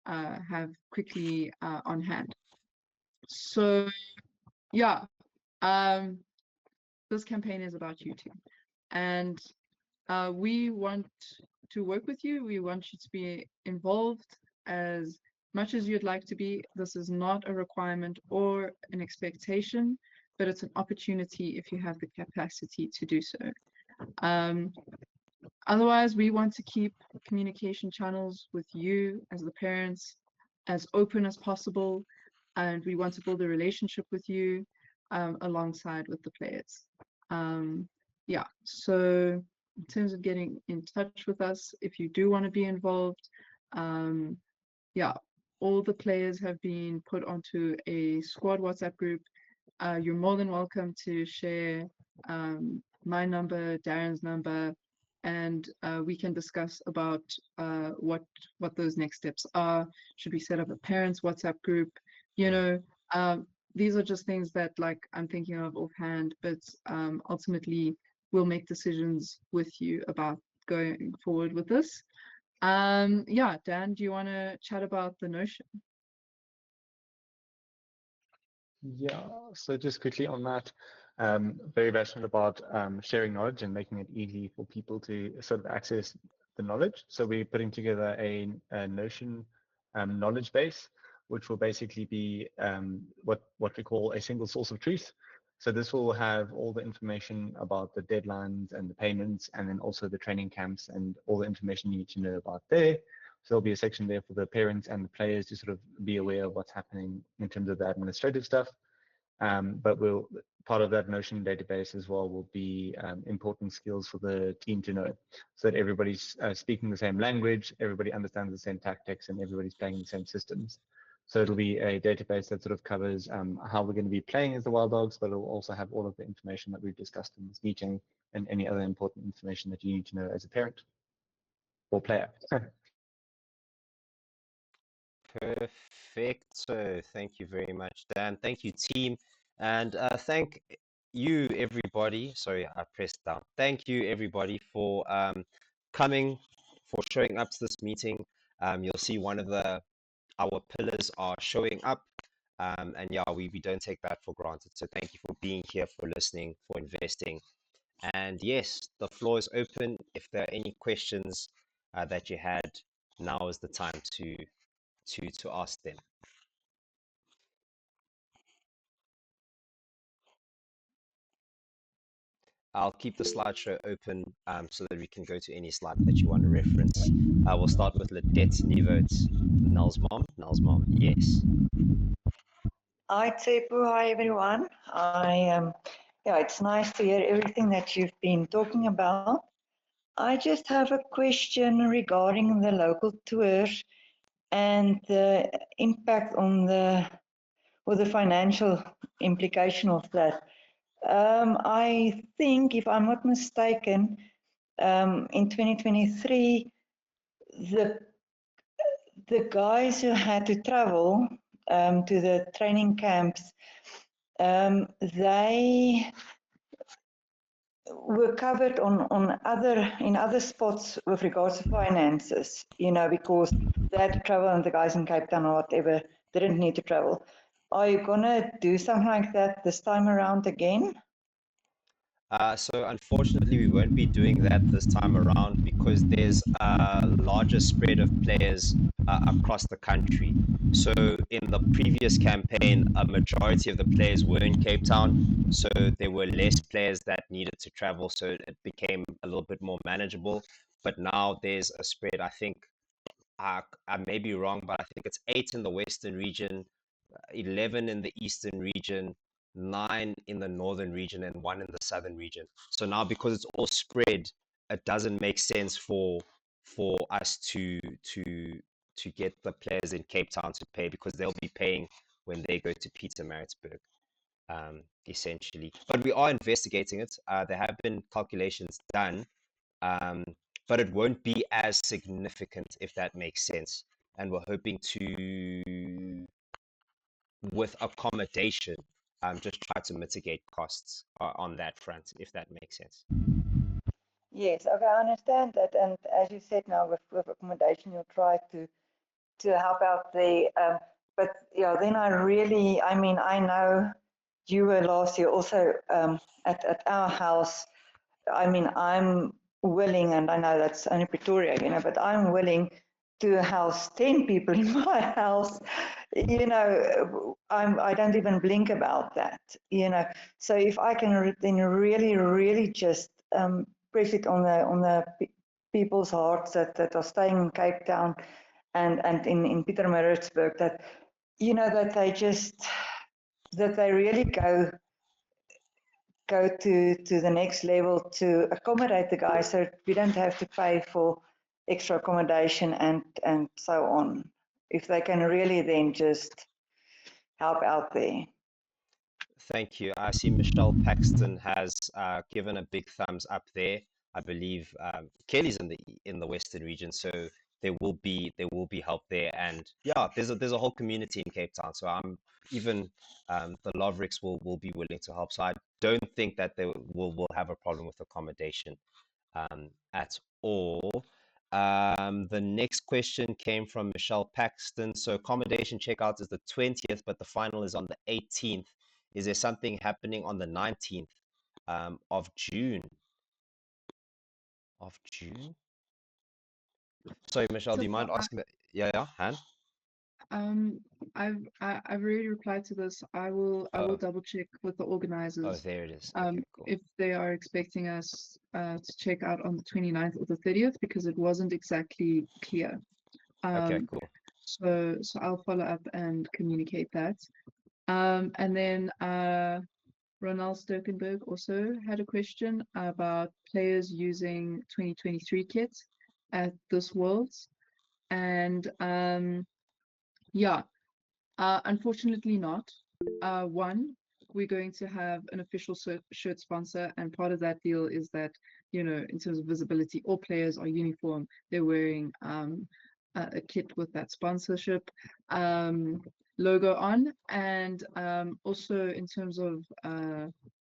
have quickly on hand. So yeah, this campaign is about you too. And we want to work with you. We want you to be involved as much as you'd like to be. This is not a requirement or an expectation, but it's an opportunity if you have the capacity to do so. Otherwise, we want to keep communication channels with you as the parents as open as possible, and we want to build a relationship with you alongside with the players. Yeah, so in terms of getting in touch with us, if you do want to be involved, yeah, all the players have been put onto a squad WhatsApp group. You're more than welcome to share my number, Darren's number, and we can discuss about what those next steps are. Should we set up a parents WhatsApp group? You know, these are just things that like I'm thinking of offhand, but ultimately we'll make decisions with you about going forward with this. Yeah, Dan, do you want to chat about the Notion? Yeah, so just quickly on that, very passionate about sharing knowledge and making it easy for people to sort of access the knowledge. So we're putting together a Notion knowledge base, which will basically be what we call a single source of truth. So this will have all the information about the deadlines and the payments, and then also the training camps and all the information you need to know about there. So there'll be a section there for the parents and the players to sort of be aware of what's happening in terms of the administrative stuff. But part of that Notion database as well will be important skills for the team to know, so that everybody's speaking the same language, everybody understands the same tactics, and everybody's playing the same systems. So it'll be a database that sort of covers how we're going to be playing as the Wild Dogs, but it'll also have all of the information that we've discussed in this meeting and any other important information that you need to know as a parent or player. Perfect. So thank you very much, Dan. Thank you, team. And thank you, everybody. Sorry, I pressed down. Thank you, everybody, for coming, for showing up to this meeting. You'll see one of our pillars are showing up. And yeah, we don't take that for granted. So thank you for being here, for listening, for investing. And yes, the floor is open. If there are any questions that you had, now is the time to ask them. I'll keep the slideshow open so that we can go to any slide that you want to reference. We'll start with Ledette Nevotes. Nels mom, yes. Hi, Tsepu. Hi, everyone. Yeah, it's nice to hear everything that you've been talking about. I just have a question regarding the local tours and the impact on the financial implication of that. I think, if I'm not mistaken, in 2023, the guys who had to travel to the training camps, they were covered in other spots with regards to finances, because they had to travel and the guys in Cape Town or whatever didn't need to travel. Are you gonna do something like that this time around again? So unfortunately, we won't be doing that this time around because there's a larger spread of players across the country. So in the previous campaign, a majority of the players were in Cape Town, so there were less players that needed to travel, so it became a little bit more manageable. But now there's a spread. I think I may be wrong, but I think it's 8 in the Western region, 11 in the Eastern region, 9 in the Northern region, and 1 in the Southern region. So now, because it's all spread, it doesn't make sense for us to get the players in Cape Town to pay, because they'll be paying when they go to Pietermaritzburg, essentially. But we are investigating it. There have been calculations done, but it won't be as significant, if that makes sense. And we're hoping to, with accommodation, just try to mitigate costs on that front, if that makes sense. Yes, okay, I understand that. And as you said, now with accommodation, you'll try to help out there. But yeah, then I know you were last year also at our house. I'm willing, and I know that's only Pretoria, but I'm willing to house 10 people in my house. I don't even blink about that. So if I can then really, really just press it on the people's hearts that are staying in Cape Town and in Pietermaritzburg, that that they really go to the next level to accommodate the guys, so we don't have to pay for extra accommodation and so on. If they can really then just help out there. Thank you. I see Michelle Paxton has given a big thumbs up there. I believe Kelly's in the Western region, so there will be help there. And yeah, there's a whole community in Cape Town, so I'm even the Lovricks will be willing to help. So I don't think that they will have a problem with accommodation at all. The next question came from Michelle Paxton. So accommodation checkout is the 20th, but the final is on the 18th. Is there something happening on the 19th of June? Of June? Sorry, Michelle, do you mind asking that? Yeah, Han? I've already replied to this. I will double check with the Oh, organizers there it is. Okay, cool. if they are expecting us to check out on the 29th or the 30th, because it wasn't exactly clear. Okay, cool. So I'll follow up and communicate that. And then Ronald Sturkenberg also had a question about players using 2023 kits at this Worlds. And yeah, Unfortunately not. One, we're going to have an official shirt sponsor, and part of that deal is that, you know, in terms of visibility, all players are uniform. They're wearing a kit with that sponsorship logo on, and also in terms of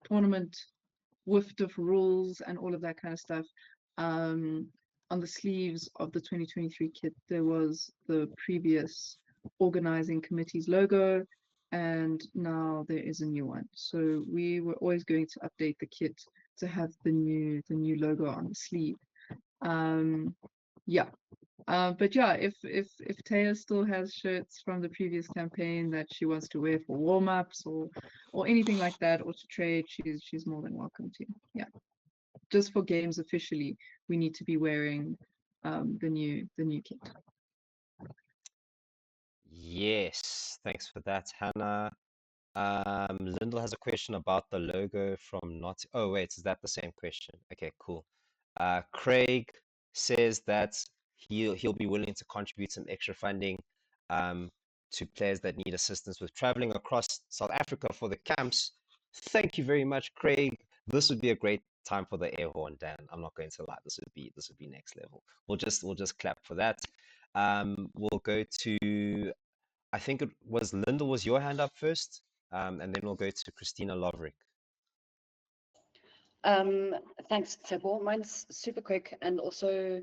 tournament WIFDF rules and all of that kind of stuff. On the sleeves of the 2023 kit, there was the previous organizing committee's logo, and now there is a new one. So we were always going to update the kit to have the new logo on the sleeve. Yeah. But yeah, if Taya still has shirts from the previous campaign that she wants to wear for warm-ups or anything like that, or to trade, she's more than welcome to. Yeah. Just for games officially, we need to be wearing the new kit. Yes, thanks for that, Hannah. Lyndall has a question about the logo from not. Oh, wait, is that the same question? Okay, cool. Craig says that he'll be willing to contribute some extra funding to players that need assistance with traveling across South Africa for the camps. Thank you very much, Craig. This would be a great time for the air horn, Dan. I'm not going to lie. This would be next level. We'll just clap for that. We'll go to, I think it was Lyndall was your hand up first, and then we'll go to Christina Lovrick. Thanks, Tebo. Mine's super quick and also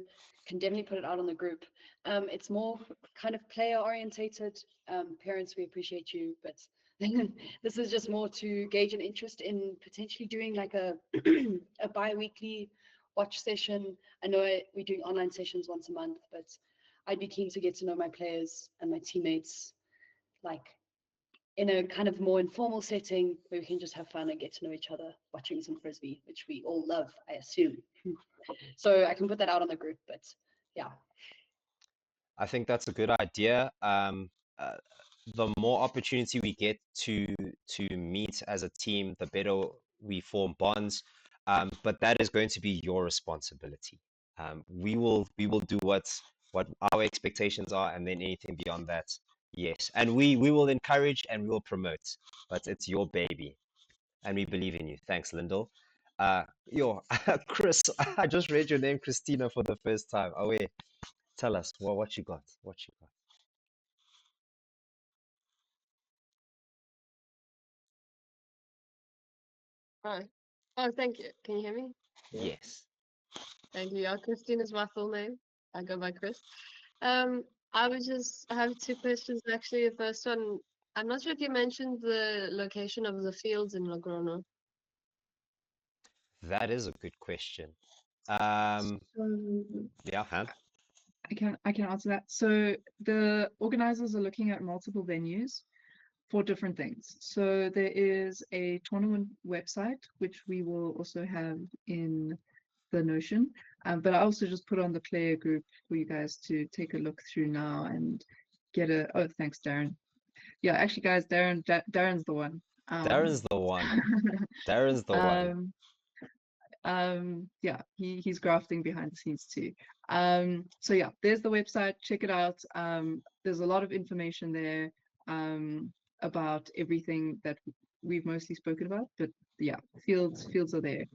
can definitely put it out on the group. It's more kind of player orientated. Parents, we appreciate you, but this is just more to gauge an interest in potentially doing like a a bi-weekly watch session. I know we're doing online sessions once a month, but I'd be keen to get to know my players and my teammates like in a kind of more informal setting where we can just have fun and get to know each other watching some frisbee, which we all love, I assume. So I can put that out on the group, but yeah. I think that's a good idea. The more opportunity we get to meet as a team, the better we form bonds. But that is going to be your responsibility. We will do what our expectations are, and then anything beyond that, yes. And we will encourage and we will promote, but it's your baby, and we believe in you. Thanks, Lyndall. Chris, I just read your name, Christina, for the first time. Oh wait, tell us what you got. What you got. Oh, thank you. Can you hear me? Yes. Thank you. Christine is my full name. I go by Chris. I have two questions actually. The first one, I'm not sure if you mentioned the location of the fields in Logrono. That is a good question. So Yeah, Han. I can answer that. So the organizers are looking at multiple venues for different things. So there is a tournament website, which we will also have in the Notion. But I also just put on the player group for you guys to take a look through now and get a, oh, thanks, Darren. Yeah, actually, guys, Darren's the one. Darren's the one. Darren's the one. Yeah, he's grafting behind the scenes too. So yeah, there's the website, check it out. There's a lot of information there about everything that we've mostly spoken about, but yeah, fields are there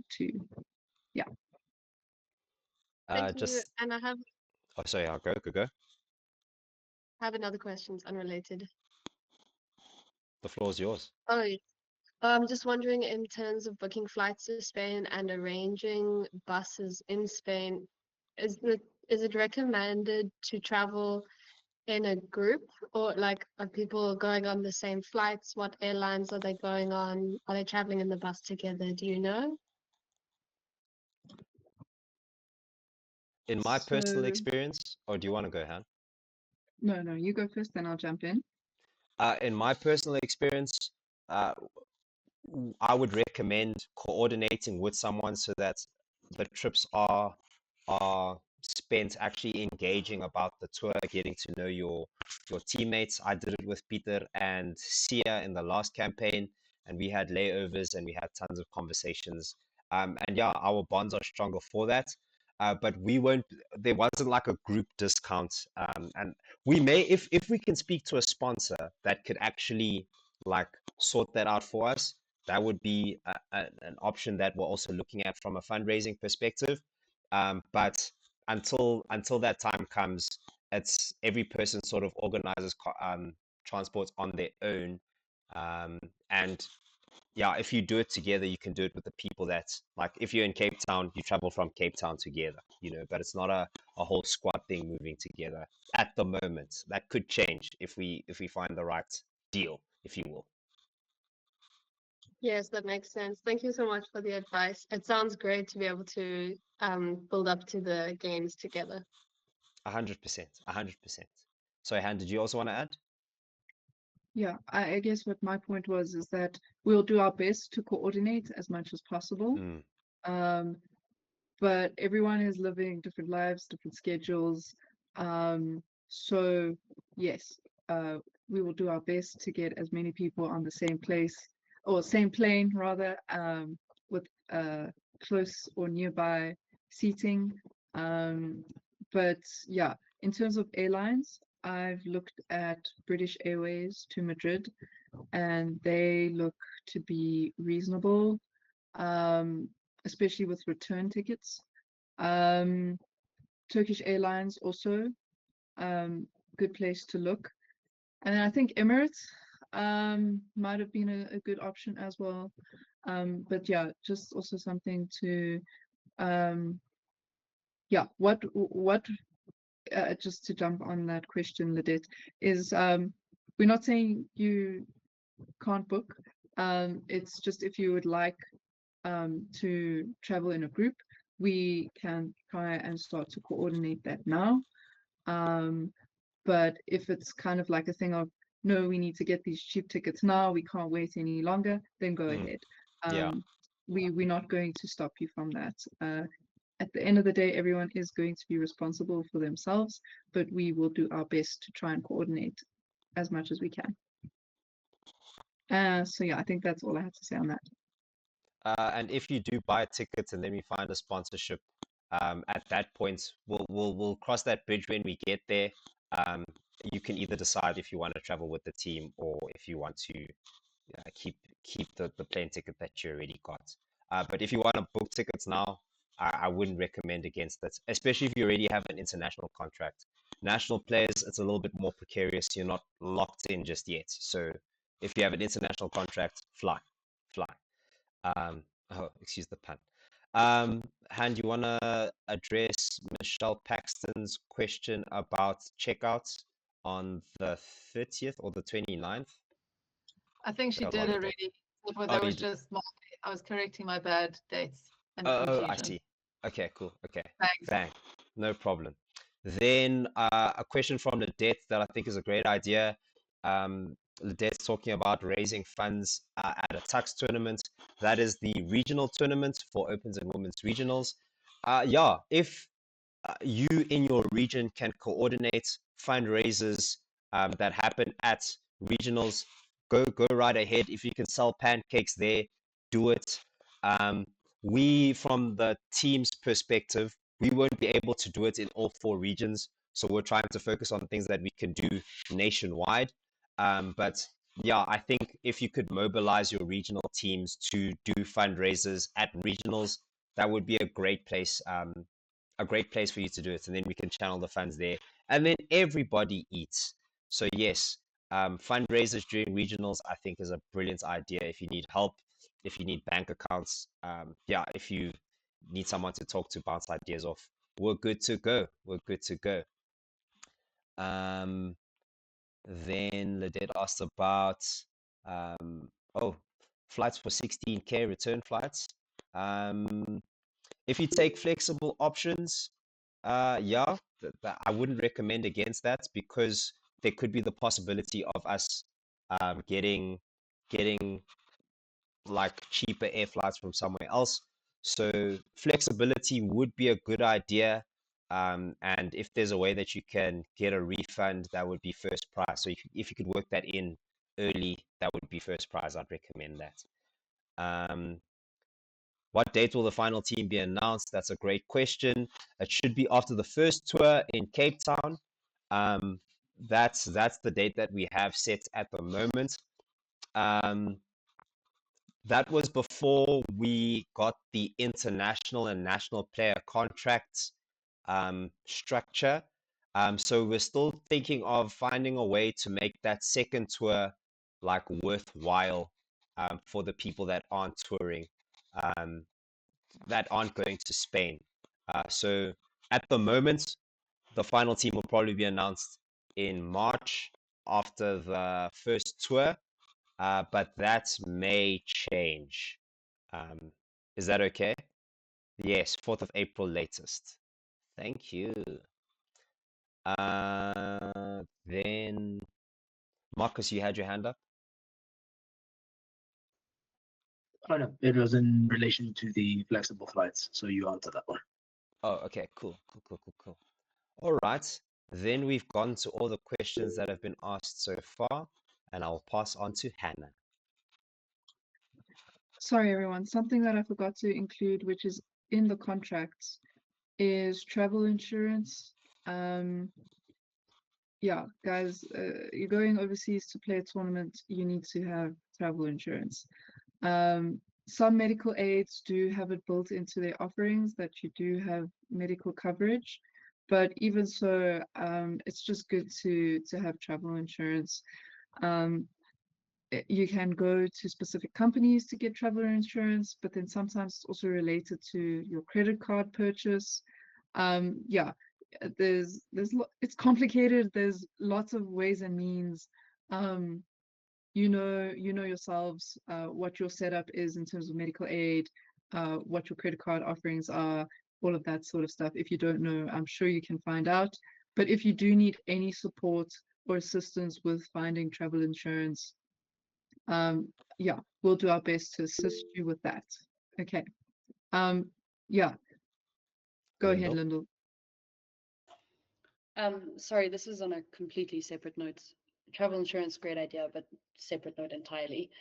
too. Yeah. Thank you. And I have Oh, sorry, I'll go. another question unrelated. The floor is yours. Oh, I'm just wondering, in terms of booking flights to Spain and arranging buses in Spain, is it recommended to travel in a group, or like are people going on the same flights? What airlines are they going on? Are they traveling in the bus together? Do you know? In my personal So- experience, or do you want to go, Han? No, you go first, then I'll jump in. In my personal experience, I would recommend coordinating with someone so that the trips are spent actually engaging about the tour, getting to know your teammates. I did it with Peter and Sia in the last campaign, and we had layovers and we had tons of conversations. And yeah, our bonds are stronger for that. but we won't. There wasn't like a group discount, and we may, if we can speak to a sponsor that could actually like sort that out for us, that would be an option that we're also looking at from a fundraising perspective. But until that time comes, it's every person sort of organizes transports on their own, and yeah, if you do it together, you can do it with the people that, like, if you're in Cape Town, you travel from Cape Town together, but it's not a whole squad thing moving together at the moment. That could change if we find the right deal, if you will. Yes, that makes sense. Thank you so much for the advice. It sounds great to be able to build up to the games together. 100%, 100%. So, Han, did you also want to add? Yeah, I guess what my point was is that we'll do our best to coordinate as much as possible. Um, but everyone is living different lives, different schedules. So yes, we will do our best to get as many people on the same place or same plane rather, with close or nearby seating. But yeah, in terms of airlines, I've looked at British Airways to Madrid, and they look to be reasonable, especially with return tickets. Turkish Airlines also, good place to look. And then I think Emirates might have been a good option as well. But yeah, just also something to yeah, what just to jump on that question, Lidette, is we're not saying you can't book. It's just if you would like to travel in a group, we can try and start to coordinate that now. But if it's kind of like a thing of, no, we need to get these cheap tickets now, we can't wait any longer, then go ahead. Yeah. We're not going to stop you from that. At the end of the day, everyone is going to be responsible for themselves, but we will do our best to try and coordinate as much as we can. So yeah, I think that's all I have to say on that. And if you do buy tickets and then we find a sponsorship, at that point we'll cross that bridge when we get there. You can either decide if you want to travel with the team or if you want to keep the plane ticket that you already got. But if you want to book tickets now, I wouldn't recommend against that, especially if you already have an international contract. National players, it's a little bit more precarious. You're not locked in just yet. So if you have an international contract, fly. Oh, excuse the pun. Han, do you want to address Michelle Paxton's question about checkouts on the 30th or the 29th? I think she Got did logged in. already. Oh, That you was did. just I was correcting my bad dates and Oh, I confusion. see. Okay, cool. Okay, Thanks. bang. No problem. Then a question from Lidette that I think is a great idea. Lidette's talking about raising funds at a Tux tournament. That is the regional tournament for Opens and Women's Regionals. Yeah, if you in your region can coordinate fundraisers that happen at regionals, go right ahead. If you can sell pancakes there, do it. We, from the team's perspective, we won't be able to do it in all 4 regions. So we're trying to focus on things that we can do nationwide. But yeah, I think if you could mobilize your regional teams to do fundraisers at regionals, that would be a great place for you to do it, and then we can channel the funds there, and then everybody eats. So yes, fundraisers during regionals I think is a brilliant idea. If you need help, if you need bank accounts, yeah, if you need someone to talk to, bounce ideas off, we're good to go. Then Ledette asked about oh, flights for 16K return flights. If you take flexible options, yeah, I wouldn't recommend against that, because there could be the possibility of us getting like cheaper air flights from somewhere else. So flexibility would be a good idea. And if there's a way that you can get a refund, that would be first prize. So if you could work that in early, that would be first prize. I'd recommend that. What date will the final team be announced? That's a great question. It should be after the first tour in Cape Town. That's the date that we have set at the moment. That was before we got the international and national player contracts structure. So we're still thinking of finding a way to make that second tour like worthwhile for the people that aren't touring, that aren't going to Spain. So at the moment, the final team will probably be announced in March after the first tour, but that may change. Is that okay? Yes, 4th of April latest. Thank you. Then Marcus, you had your hand up. Oh no, it was in relation to the flexible flights, so you answered that one. Oh, okay, cool. All right, then we've gone to all the questions that have been asked so far, and I'll pass on to Hannah. Sorry, everyone. Something that I forgot to include, which is in the contracts, is travel insurance. Yeah, guys, you're going overseas to play a tournament, you need to have travel insurance. Some medical aids do have it built into their offerings that you do have medical coverage, but even so, it's just good to have travel insurance. You can go to specific companies to get travel insurance, but then sometimes it's also related to your credit card purchase. Yeah, it's complicated. There's lots of ways and means. You know yourselves what your setup is in terms of medical aid, what your credit card offerings are, all of that sort of stuff. If you don't know, I'm sure you can find out. But if you do need any support or assistance with finding travel insurance, yeah, we'll do our best to assist you with that. Okay. Yeah. Go ahead, Lyndall. Lyndall. Sorry, this is on a completely separate note. Travel insurance, great idea, but separate note entirely.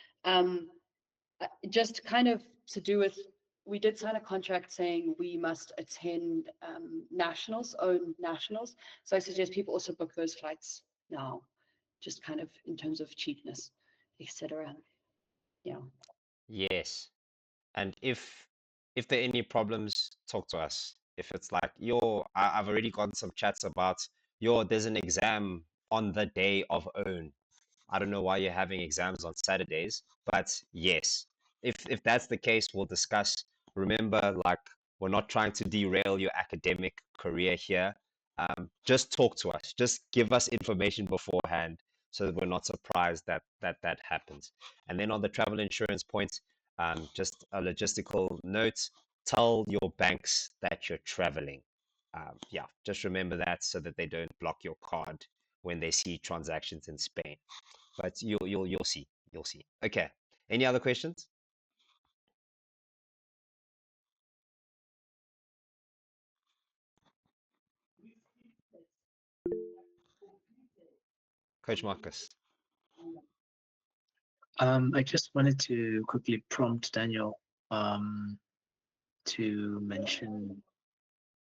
Just kind of to do with, we did sign a contract saying we must attend nationals, own nationals. So I suggest people also book those flights now, just kind of in terms of cheapness, etc. Yeah. Yes. And if there are any problems, talk to us. If it's like, I've already gotten some chats about, there's an exam on the day of own. I don't know why you're having exams on Saturdays, but yes, if that's the case, we'll discuss. Remember, like, we're not trying to derail your academic career here. Just talk to us. Just give us information beforehand so that we're not surprised that happens. And then on the travel insurance point, just a logistical note, tell your banks that you're traveling. Yeah, just remember that so that they don't block your card when they see transactions in Spain. But you'll see. Okay. Any other questions? Coach Marcus. I just wanted to quickly prompt Daniel to mention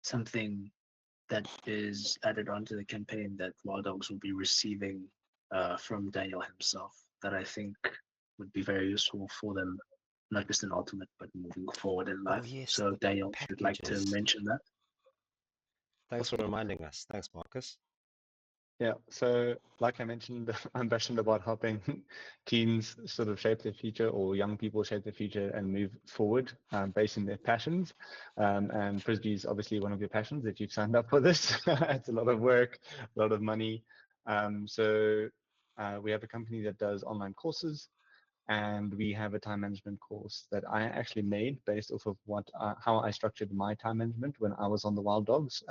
something that is added onto the campaign that Wild Dogs will be receiving from Daniel himself, that I think would be very useful for them, not just in Ultimate, but moving forward in life. Yes, so Daniel, if you'd like to packages. mention that. Thanks for reminding us. Thanks, Marcus. Yeah, so like I mentioned, I'm passionate about helping teens sort of shape their future, or young people shape their future and move forward based on their passions. And Frisbee is obviously one of your passions that you've signed up for this. It's a lot of work, a lot of money. So we have a company that does online courses, and we have a time management course that I actually made based off of how I structured my time management when I was on the Wild Dogs.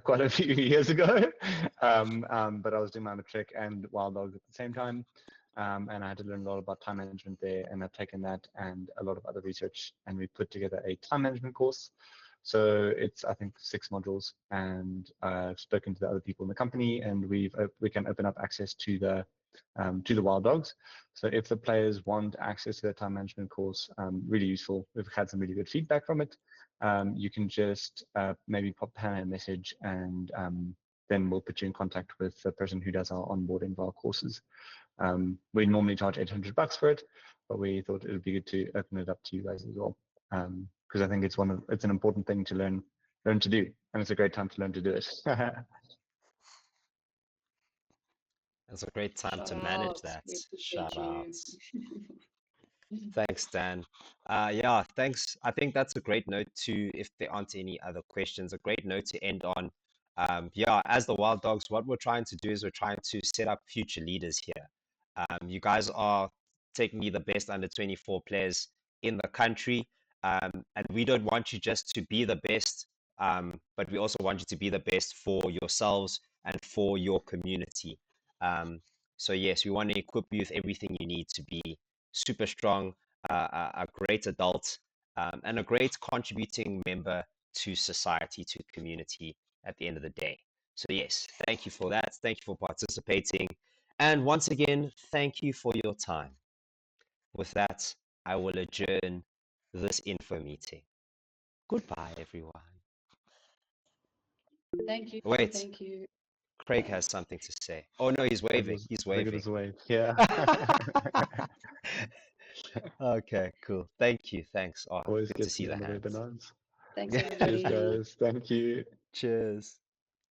Quite a few years ago, but I was doing my matric and Wild Dogs at the same time, and I had to learn a lot about time management there, and I've taken that and a lot of other research, and we put together a time management course. So it's, I think, 6 modules, and I've spoken to the other people in the company, and we can open up access to the to the Wild Dogs. So if the players want access to the time management course, really useful. We've had some really good feedback from it. You can just maybe pop Hannah a message, and then we'll put you in contact with the person who does our onboarding for our courses. We normally charge $800 for it, but we thought it would be good to open it up to you guys as well, because I think it's an important thing to learn to do, and it's a great time to learn to do it. It's a great time to Shout manage out. that. We appreciate Shout you. outs. Thanks, Dan. Yeah, thanks. I think that's a great note to, if there aren't any other questions, a great note to end on. Yeah, as the Wild Dogs, what we're trying to do is we're trying to set up future leaders here. You guys are technically the best under 24 players in the country, and we don't want you just to be the best, but we also want you to be the best for yourselves and for your community. So yes, we want to equip you with everything you need to be super strong, a great adult, and a great contributing member to society, to community at the end of the day. So yes, thank you for that. Thank you for participating. And once again, thank you for your time. With that, I will adjourn this info meeting. Goodbye, everyone. Thank you. Wait. Thank you. Craig has something to say. Oh no, he's waving. He's I think it waving. was a wave. Yeah. Okay, cool. Thank you. Thanks. Oh, Always good good to see be the on the hands. webinars. Thanks, Yeah. everybody. Cheers, guys. Thank you. Cheers.